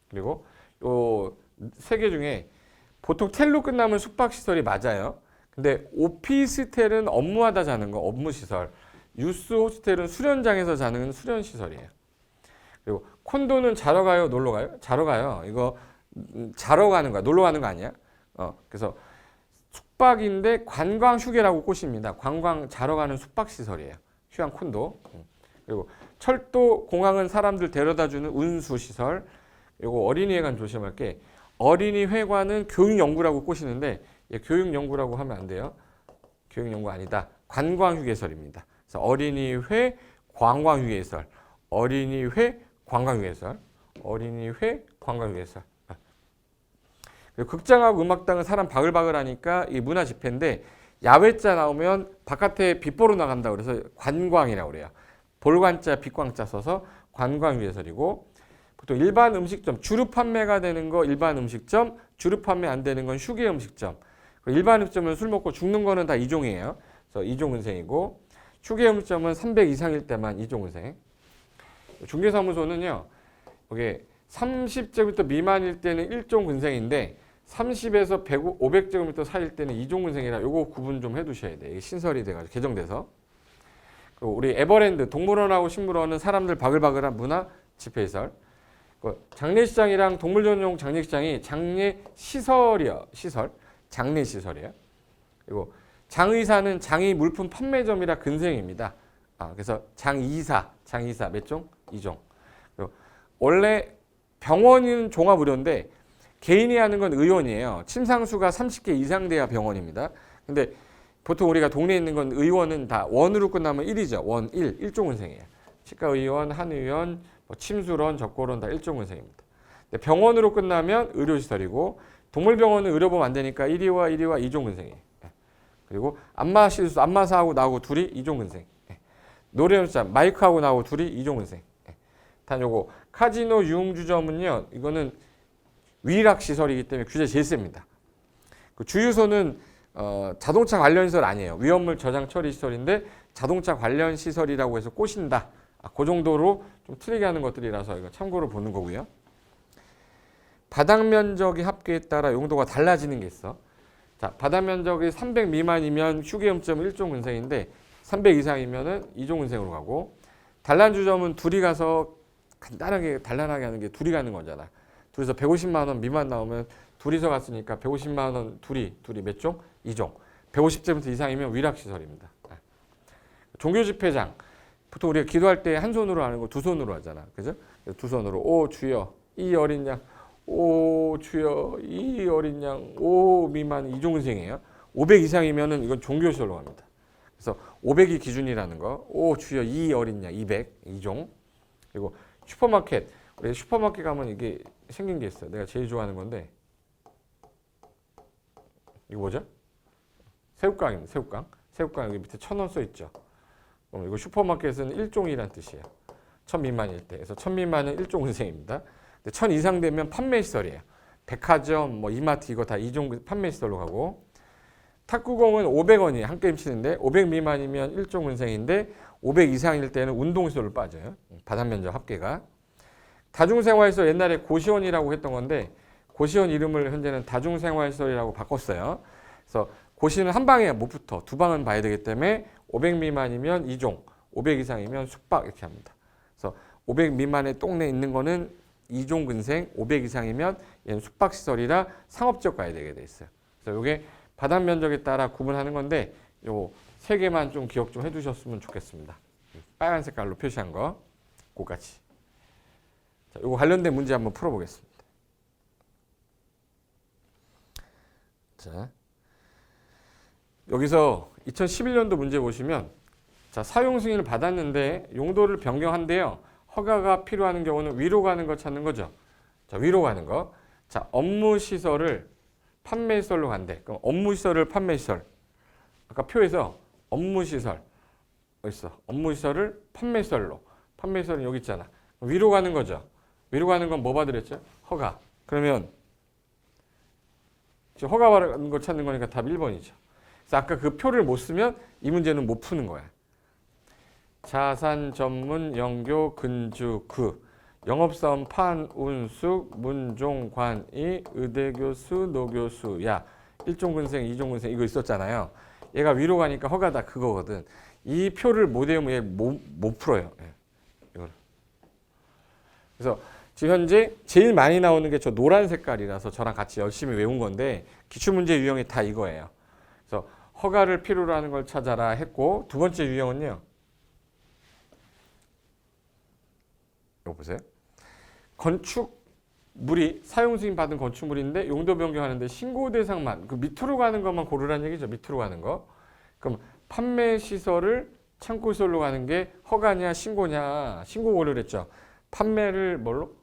그리고 요 세 개 중에 보통 텔로 끝나면 숙박시설이 맞아요. 근데 오피스텔은 업무하다 자는 거 업무시설, 유스 호스텔은 수련장에서 자는 수련시설이에요. 그리고 콘도는 자러 가요, 놀러 가요? 자러 가요. 이거 자러 가는 거야. 놀러 가는 거 아니야? 그래서 숙박인데 관광 휴게라고 꼬십니다. 관광 자러 가는 숙박시설이에요. 휴양 콘도. 그리고 철도, 공항은 사람들 데려다 주는 운수시설. 이거 어린이회관 조심할 게 어린이회관은 교육연구라고 꼬시는데 교육연구라고 하면 안 돼요. 교육연구 아니다. 관광휴게설입니다. 그래서 어린이회 관광휴게설, 어린이회 관광휴게설, 어린이회 관광휴게설. 그리고 극장하고 음악당은 사람 바글바글 하니까 이 문화 집회인데 야외자 나오면 바깥에 빛보러 나간다 그래서 관광이라고 그래요. 볼관자, 빛광자 써서 관광휴게설이고, 보통 일반 음식점, 주류 판매가 되는 거 일반 음식점, 주류 판매 안 되는 건 휴게 음식점. 일반 음식점은 술 먹고 죽는 거는 다 2종이에요. 그래서 2종 은생이고, 휴게 음식점은 300 이상일 때만 2종 은생. 중개사무소는요, 이게 30제곱미터 미만일 때는 1종 은생인데 30에서 500제곱미터 사이일 때는 2종 은생이라 요거 구분 좀 해두셔야 돼요. 이게 신설이 돼가지고 개정돼서. 그리고 우리 에버랜드 동물원하고 식물원은 사람들 바글바글한 문화 집회시설. 장례시장이랑 동물 전용 장례시장이 장례시설이요. 시설. 장례시설이에요. 그리고 장의사는 장의 물품 판매점이라 근생입니다. 그래서 장의사 몇 종? 2종. 그리고 원래 병원은 종합의료인데 개인이 하는 건 의원이에요. 침상수가 30개 이상 돼야 병원입니다. 근데 보통 우리가 동네에 있는 건 의원은 다 원으로 끝나면 1이죠. 원, 1종 은생이에요. 치과의원, 한의원, 침술원, 적골원 다 1종 은생입니다. 근데 병원으로 끝나면 의료시설이고, 동물병원은 의료보험 안 되니까 1위와 2종 은생이에요. 그리고 안마실수, 안마사하고 나하고 둘이 2종 은생. 노래연습장, 마이크하고 나하고 둘이 2종 은생. 단 요거 카지노 유흥주점은요, 이거는 위락시설이기 때문에 규제 제일 셉니다. 그 주유소는 자동차 관련 시설 아니에요. 위험물 저장 처리 시설인데 자동차 관련 시설이라고 해서 꼬신다. 그 정도로 좀 틀리게 하는 것들이라서 이거 참고로 보는 거고요. 바닥 면적의 합계에 따라 용도가 달라지는 게 있어. 자, 바닥 면적이 300 미만이면 휴게음점 1종 은생인데 300 이상이면은 2종 은생으로 가고, 단란주점은 둘이 가서 간단하게 단란하게 하는 게 둘이 가는 거잖아. 둘이서 150만 원 미만 나오면 둘이서 갔으니까 150만 원 둘이 몇 종? 2종. 150제곱미터 이상이면 위락시설입니다. 종교집회장. 보통 우리가 기도할 때 한 손으로 하는 거 두 손으로 하잖아. 그죠? 두 손으로 오 주여 이 어린 양, 오 주여 이 어린 양, 오 미만 2종 은생이에요. 500 이상이면은 이건 종교시설로 갑니다. 그래서 500이 기준이라는 거. 오 주여 이 어린 양 200 2종. 그리고 슈퍼마켓. 우리 슈퍼마켓 가면 이게 생긴 게 있어요. 내가 제일 좋아하는 건데 이거 뭐죠? 새우깡입니다. 새우깡. 새우깡 여기 밑에 1,000원 써 있죠. 그럼 이거 슈퍼마켓은 1종이란 뜻이에요. 1,000 미만일 때. 그래서 1,000 미만은 1종 근생입니다. 근데 1,000 이상 되면 판매시설이에요. 백화점, 뭐 이마트 이거 다 2종 판매시설로 가고, 탁구공은 500원이에요. 한 게임 치는데 500 미만이면 1종 근생인데 500 이상일 때는 운동시설로 빠져요. 바닥면적 합계가. 다중생활시설 옛날에 고시원이라고 했던 건데 고시원 이름을 현재는 다중생활시설이라고 바꿨어요. 그래서 고시는 한 방에 못 붙어. 두 방은 봐야 되기 때문에 500 미만이면 2종, 500 이상이면 숙박 이렇게 합니다. 그래서 500 미만의 동네에 있는 거는 2종 근생, 500 이상이면 얘는 숙박시설이라 상업지역 가야 되게 돼 있어요. 그래서 이게 바닥 면적에 따라 구분하는 건데 요 세 개만 좀 기억 좀 해두셨으면 좋겠습니다. 빨간 색깔로 표시한 거, 그거같이. 자, 요거 관련된 문제 한번 풀어보겠습니다. 자, 여기서 2011년도 문제 보시면 자, 사용 승인을 받았는데 용도를 변경한대요. 허가가 필요한 경우는 위로 가는 거 찾는 거죠. 자, 위로 가는 거. 자, 업무 시설을 판매시설로 간대. 그럼 업무 시설을 판매시설. 아까 표에서 업무 시설 어디 있어? 업무 시설을 판매시설로. 판매시설은 여기 있잖아. 위로 가는 거죠. 위로 가는 건 뭐 받으랬죠? 허가. 그러면 지금 허가 받은 거 찾는 거니까 답 1번이죠. 그래서 아까 그 표를 못 쓰면 이 문제는 못 푸는 거야. 자산 전문 영교 근주 그 영업사원 판운숙 문종관이 의대교수 노교수 야 1종 근생 2종 근생 이거 있었잖아요. 얘가 위로 가니까 허가다 그거거든. 이 표를 못 외우면 얘 못 풀어요. 예. 이걸. 그래서 지금 현재 제일 많이 나오는 게 저 노란 색깔이라서 저랑 같이 열심히 외운 건데 기출문제 유형이 다 이거예요. 그래서 허가를 필요로 하는 걸 찾아라 했고 두 번째 유형은요. 이거 보세요. 건축물이 사용 승인 받은 건축물인데 용도 변경하는데 신고 대상만 그 밑으로 가는 것만 고르라는 얘기죠. 밑으로 가는 거. 그럼 판매 시설을 창고 시설로 가는 게 허가냐 신고냐. 신고 고르를 했죠. 판매를 뭘로?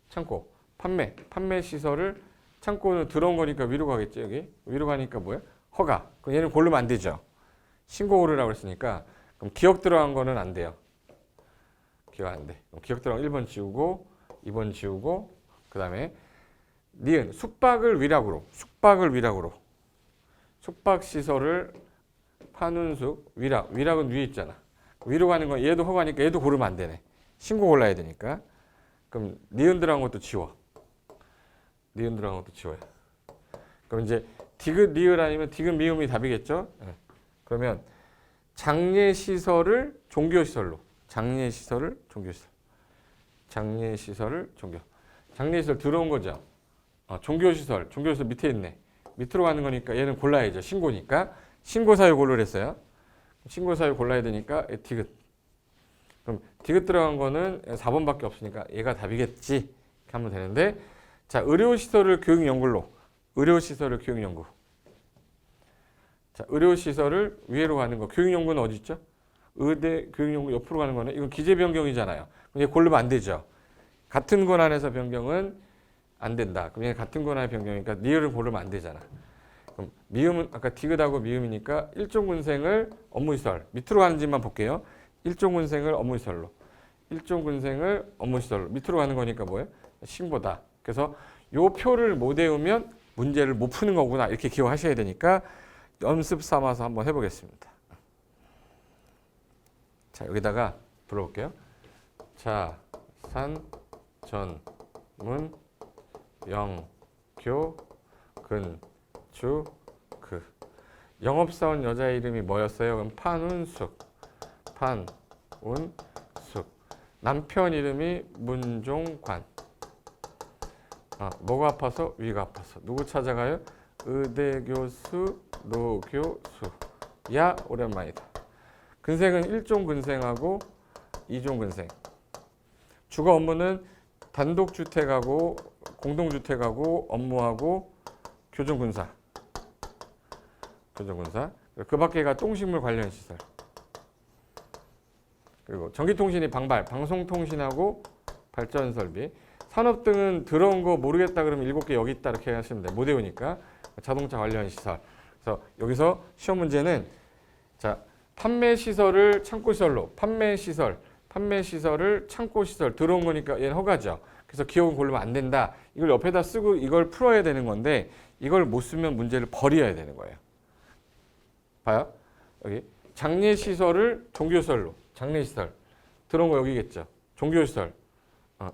창고. 판매 시설을 창고는 들어온 거니까 위로 가겠지. 여기 위로 가니까 뭐야? 허가. 그럼 얘는 고르면 안 되죠. 신고 고르라고 했으니까 그럼 기억 들어간 거는 안 돼요. 기억 안 돼. 그럼 기억 들어간 1번 지우고 2번 지우고 그 다음에 니은 숙박을 위락으로 숙박시설을 판운숙 위락은 위에 있잖아. 위로 가는 건 얘도 허가니까 얘도 고르면 안 되네. 신고 골라야 되니까. 그럼 니은 들어간 것도 지워. 니은 들어간 것도 지워요. 그럼 이제 디귿 리을 아니면 디귿 미음이 답이겠죠. 네. 그러면 장례시설을 종교시설로 장례시설을 종교. 장례시설 들어온 거죠. 종교시설 밑에 있네. 밑으로 가는 거니까 얘는 골라야죠. 신고니까. 신고사유 고르랬어요. 신고사유 골라야 되니까 디귿. 그럼 디귿 들어간 거는 4번밖에 없으니까 얘가 답이겠지. 이렇게 하면 되는데 자, 의료시설을 교육연구로. 의료시설을 교육연구. 자, 의료시설을 위로 가는 거. 교육연구는 어디 있죠? 의대 교육연구 옆으로 가는 거는 이건 기재 변경이잖아요. 그럼 얘 고르면 안 되죠. 같은 권한에서 변경은 안 된다. 그럼 얘 같은 권한의 변경이니까 니을을 고르면 안 되잖아. 그럼 미음은 아까 디귿하고 미음이니까 1종 근생을 업무시설 밑으로 가는지만 볼게요. 1종 근생을 업무시설로 1종 근생을 업무시설로 밑으로 가는 거니까 뭐예요? 신고다. 그래서 요 표를 못 외우면 문제를 못 푸는 거구나 이렇게 기억하셔야 되니까 연습 삼아서 한번 해보겠습니다. 자, 여기다가 불러볼게요. 자산 전문 영교 근주 그 영업사원 여자 이름이 뭐였어요? 그럼 판운숙 남편 이름이 문종관. 뭐가 아파서? 위가 아파서. 누구 찾아가요? 의대교수 노교수. 야 오랜만이다. 근생은 1종 근생하고 2종 근생. 주거 업무는 단독주택하고 공동주택하고 업무하고 교정군사. 그 밖에가 똥식물 관련 시설. 그리고 전기통신이 방발, 방송통신하고 발전설비. 산업 등은 들어온 거 모르겠다 그러면 7개 여기 있다 이렇게 하시면 돼. 못 외우니까. 자동차 관련 시설. 그래서 여기서 시험 문제는 자, 판매 시설을 창고 시설로, 판매 시설을 창고 시설 들어온 거니까 얘는 허가죠. 그래서 기억은 고르면 안 된다. 이걸 옆에다 쓰고 이걸 풀어야 되는 건데 이걸 못 쓰면 문제를 버려야 되는 거예요. 봐요. 여기 장례 시설을 종교 시설로, 장례 시설 들어온 거 여기겠죠. 종교 시설.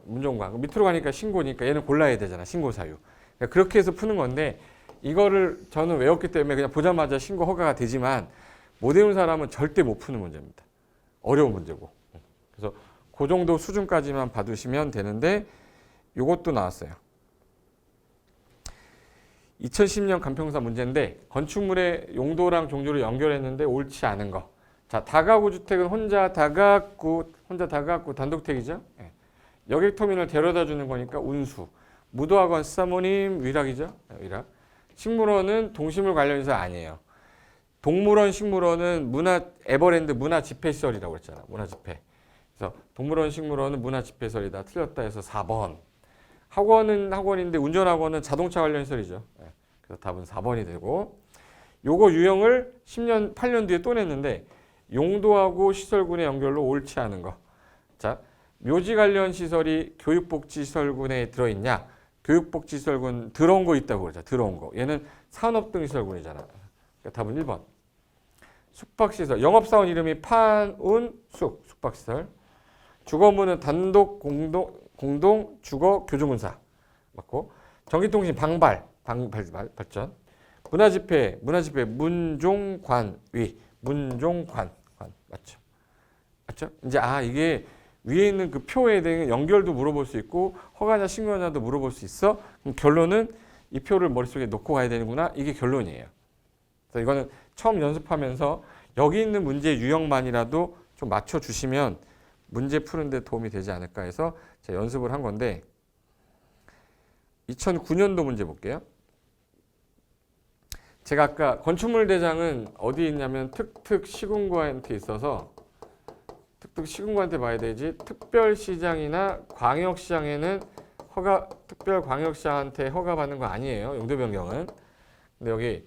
문종관. 밑으로 가니까 신고니까 얘는 골라야 되잖아. 신고 사유. 그러니까 그렇게 해서 푸는 건데 이거를 저는 외웠기 때문에 그냥 보자마자 신고 허가가 되지만 못 외운 사람은 절대 못 푸는 문제입니다. 어려운 문제고. 그래서 그 정도 수준까지만 봐두시면 되는데 이것도 나왔어요. 2010년 간평사 문제인데 건축물의 용도랑 종류를 연결했는데 옳지 않은 거. 자, 다가구 주택은 혼자 다가구 단독택이죠. 네. 여객터미널 데려다 주는 거니까 운수. 무도학원 사모님 위락이죠. 위락. 식물원은 동식물 관련해서 아니에요. 동물원, 식물원은 에버랜드 문화집회시설이라고 했잖아. 문화집회. 그래서 동물원, 식물원은 문화집회시설이다. 틀렸다 해서 4번. 학원은 학원인데 운전학원은 자동차 관련 시설이죠. 그래서 답은 4번이 되고 요거 유형을 10년, 8년 뒤에 또 냈는데 용도하고 시설군의 연결로 옳지 않은 거. 자, 묘지 관련 시설이 교육복지시설군에 들어있냐? 교육복지시설군 들어온 거 있다고 그러죠. 들어온 거. 얘는 산업등시설군이잖아. 그러니까 답은 1번. 숙박시설. 영업사원 이름이 판운숙. 숙박시설. 주거문은 단독 공동 주거 교조문사. 맞고. 전기통신 발전. 문화집회 문종관위. 문종관. 맞죠? 맞죠? 이제 이게 위에 있는 그 표에 대한 연결도 물어볼 수 있고 허가냐 신고냐도 물어볼 수 있어. 그럼 결론은 이 표를 머릿속에 놓고 가야 되는구나. 이게 결론이에요. 그래서 이거는 처음 연습하면서 여기 있는 문제 유형만이라도 좀 맞춰주시면 문제 푸는데 도움이 되지 않을까 해서 제가 연습을 한 건데 2009년도 문제 볼게요. 제가 아까 건축물 대장은 어디 있냐면 특특시군구한테 있어서 특특시군구한테 봐야 되지 특별시장이나 광역시장에는 특별광역시장한테 허가받는 거 아니에요. 용도 변경은. 근데 여기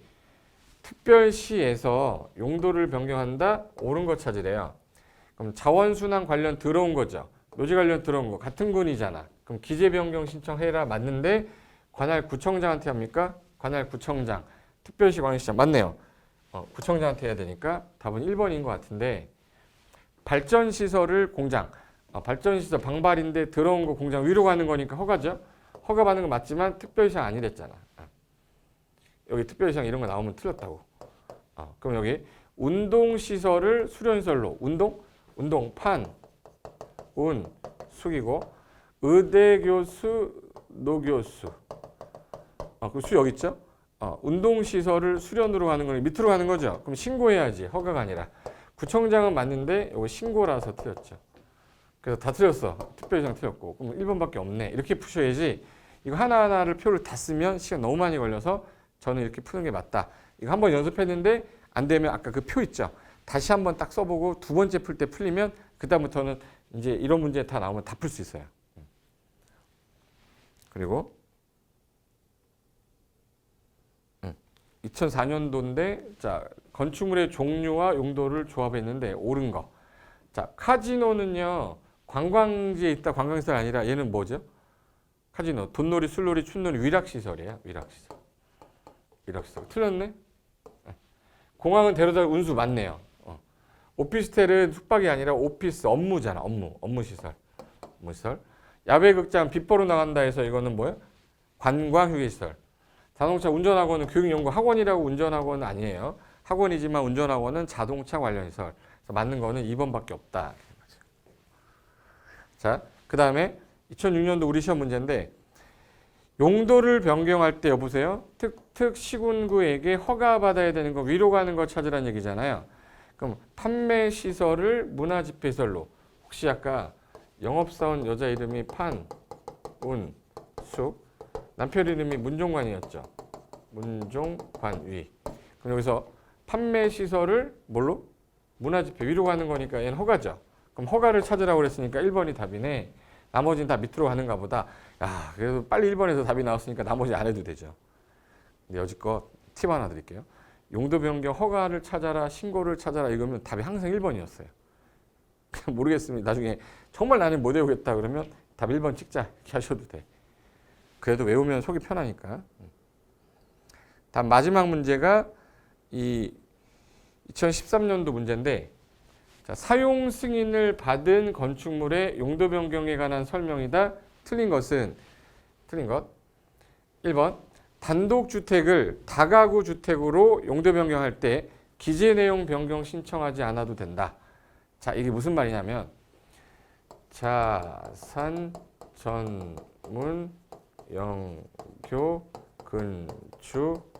특별시에서 용도를 변경한다? 옳은 거 찾으래요. 그럼 자원순환 관련 들어온 거죠. 묘지 관련 들어온 거 같은 군이잖아. 그럼 기재 변경 신청해라 맞는데 관할 구청장한테 합니까? 관할 구청장. 특별시 광역시장 맞네요. 구청장한테 해야 되니까 답은 1번인 것 같은데 발전시설을 공장. 발전시설 방발인데 들어온 거 공장 위로 가는 거니까 허가죠. 허가 받는 건 맞지만 특별시장 아니랬잖아. 여기 특별시장 이런 거 나오면 틀렸다고. 그럼 여기 운동시설을 수련시설로 운동판 숙이고 의대교수 노교수 그 수 여기 있죠? 운동시설을 수련으로 가는 거는 밑으로 가는 거죠. 그럼 신고해야지. 허가가 아니라. 구청장은 맞는데 이거 신고라서 틀렸죠. 그래서 다 틀렸어. 특별시장 틀렸고. 그럼 1번밖에 없네. 이렇게 푸셔야지. 이거 하나하나를 표를 다 쓰면 시간 너무 많이 걸려서 저는 이렇게 푸는 게 맞다. 이거 한번 연습했는데 안 되면 아까 그 표 있죠. 다시 한번 딱 써보고 두 번째 풀 때 풀리면 그다음부터는 이제 이런 문제 다 나오면 다 풀 수 있어요. 그리고 2004년도인데 자 건축물의 종류와 용도를 조합했는데 옳은 거. 자 카지노는요 관광지에 있다 관광시설 아니라 얘는 뭐죠? 카지노 돈놀이 술놀이 춘놀이 위락시설이에요. 위락시설. 틀렸네? 공항은 데려다 운수 맞네요. 오피스텔은 숙박이 아니라 오피스 업무잖아. 업무시설. 야외극장 빗보러 나간다 해서 이거는 뭐예요? 관광휴게시설. 자동차 운전학원은 교육연구 학원이라고 운전학원은 아니에요. 학원이지만 운전학원은 자동차 관련 시설. 그래서 맞는 거는 2번밖에 없다. 자, 그 다음에 2006년도 우리 시험 문제인데 용도를 변경할 때 여보세요. 특특시군구에게 허가받아야 되는 거 위로 가는 거 찾으라는 얘기잖아요. 그럼 판매시설을 문화집회시설로 혹시 아까 영업사원 여자 이름이 판운숙 남편 이름이 문종관이었죠. 문종관위. 그럼 여기서 판매시설을 뭘로? 문화집회 위로 가는 거니까 얘는 허가죠. 그럼 허가를 찾으라고 그랬으니까 1번이 답이네. 나머지는 다 밑으로 가는가 보다. 야, 그래도 빨리 1번에서 답이 나왔으니까 나머지 안 해도 되죠. 근데 여지껏 팁 하나 드릴게요. 용도 변경 허가를 찾아라, 신고를 찾아라 이거면 답이 항상 1번이었어요. 모르겠습니다. 나중에 정말 나는 못 외우겠다 그러면 답 1번 찍자 이렇게 하셔도 돼. 그래도 외우면 속이 편하니까. 다음 마지막 문제가 이 2013년도 문제인데, 자, 사용 승인을 받은 건축물의 용도 변경에 관한 설명이다. 틀린 것 1번 단독주택을 다가구 주택으로 용도 변경할 때 기재 내용 변경 신청하지 않아도 된다. 자, 이게 무슨 말이냐면 자산 전문 영교 건축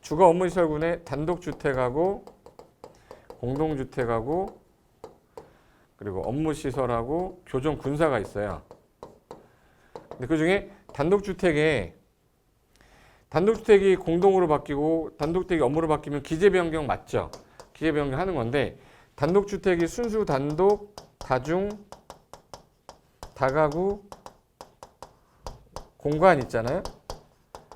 주거 업무시설군의 단독주택하고 공동주택하고 그리고 업무시설하고 교정군사가 있어요. 근데 그 중에 단독주택이 공동으로 바뀌고 단독주택이 업무로 바뀌면 기재 변경 맞죠? 기재 변경 하는 건데, 단독주택이 순수 단독, 다중, 다가구, 공간 있잖아요.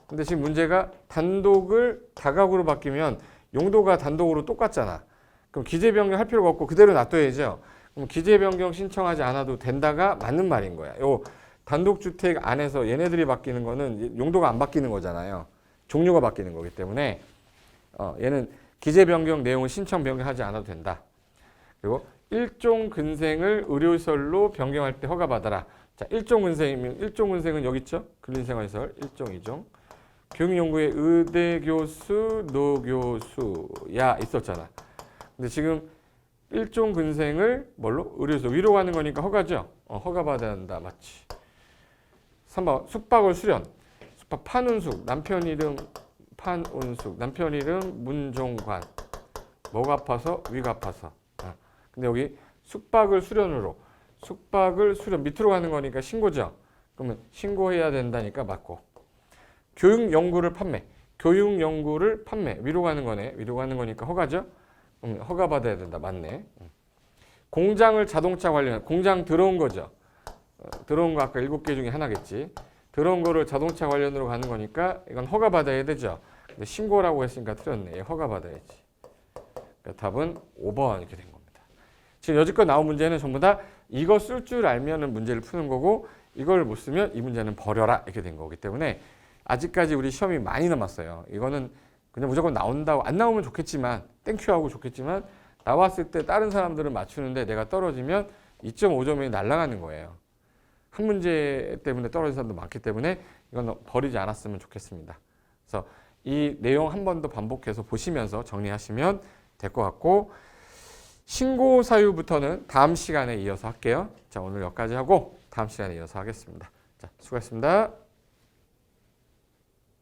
근데 지금 문제가 단독을 다가구로 바뀌면 용도가 단독으로 똑같잖아. 그럼 기재 변경 할 필요가 없고 그대로 놔둬야죠. 그럼 기재 변경 신청하지 않아도 된다가 맞는 말인 거야. 요 단독주택 안에서 얘네들이 바뀌는 거는 용도가 안 바뀌는 거잖아요. 종류가 바뀌는 거기 때문에 얘는 기재 변경 내용을 신청 변경하지 않아도 된다. 그리고 일종 근생을 의료시설로 변경할 때 허가받아라. 자, 일종 근생은 여기 있죠? 근린생활시설 1종, 2종. 교육연구의 의대 교수, 노교수야 있었잖아. 근데 지금 일종 근생을 뭘로? 의료시설 위로 가는 거니까 허가죠? 허가받아야 한다. 맞지? 3번 숙박을 수련. 숙박 판운숙. 남편 이름 판운숙. 남편 이름 문종관. 뭐가 아파서? 위가 아파서. 근데 여기 숙박을 수련으로. 숙박을 수련 밑으로 가는 거니까 신고죠. 그러면 신고해야 된다니까 맞고. 교육 연구를 판매. 교육 연구를 판매. 위로 가는 거네. 위로 가는 거니까 허가죠. 허가 받아야 된다. 맞네. 공장을 자동차 관련. 공장 들어온 거죠. 들어온 거 아까 7개 중에 하나겠지. 들어온 거를 자동차 관련으로 가는 거니까 이건 허가 받아야 되죠. 근데 신고라고 했으니까 틀렸네. 허가 받아야지. 그러니까 답은 5번 이렇게 된 겁니다. 지금 여지껏 나온 문제는 전부 다 이거 쓸 줄 알면은 문제를 푸는 거고, 이걸 못 쓰면 이 문제는 버려라 이렇게 된 거기 때문에 아직까지 우리 시험이 많이 남았어요. 이거는 그냥 무조건 나온다고, 안 나오면 좋겠지만 땡큐하고 좋겠지만 나왔을 때 다른 사람들은 맞추는데 내가 떨어지면 2.5점이 날아가는 거예요. 한 문제 때문에 떨어진 사람도 많기 때문에 이건 버리지 않았으면 좋겠습니다. 그래서 이 내용 한 번 더 반복해서 보시면서 정리하시면 될 것 같고, 신고 사유부터는 다음 시간에 이어서 할게요. 자, 오늘 여기까지 하고 다음 시간에 이어서 하겠습니다. 자, 수고하셨습니다.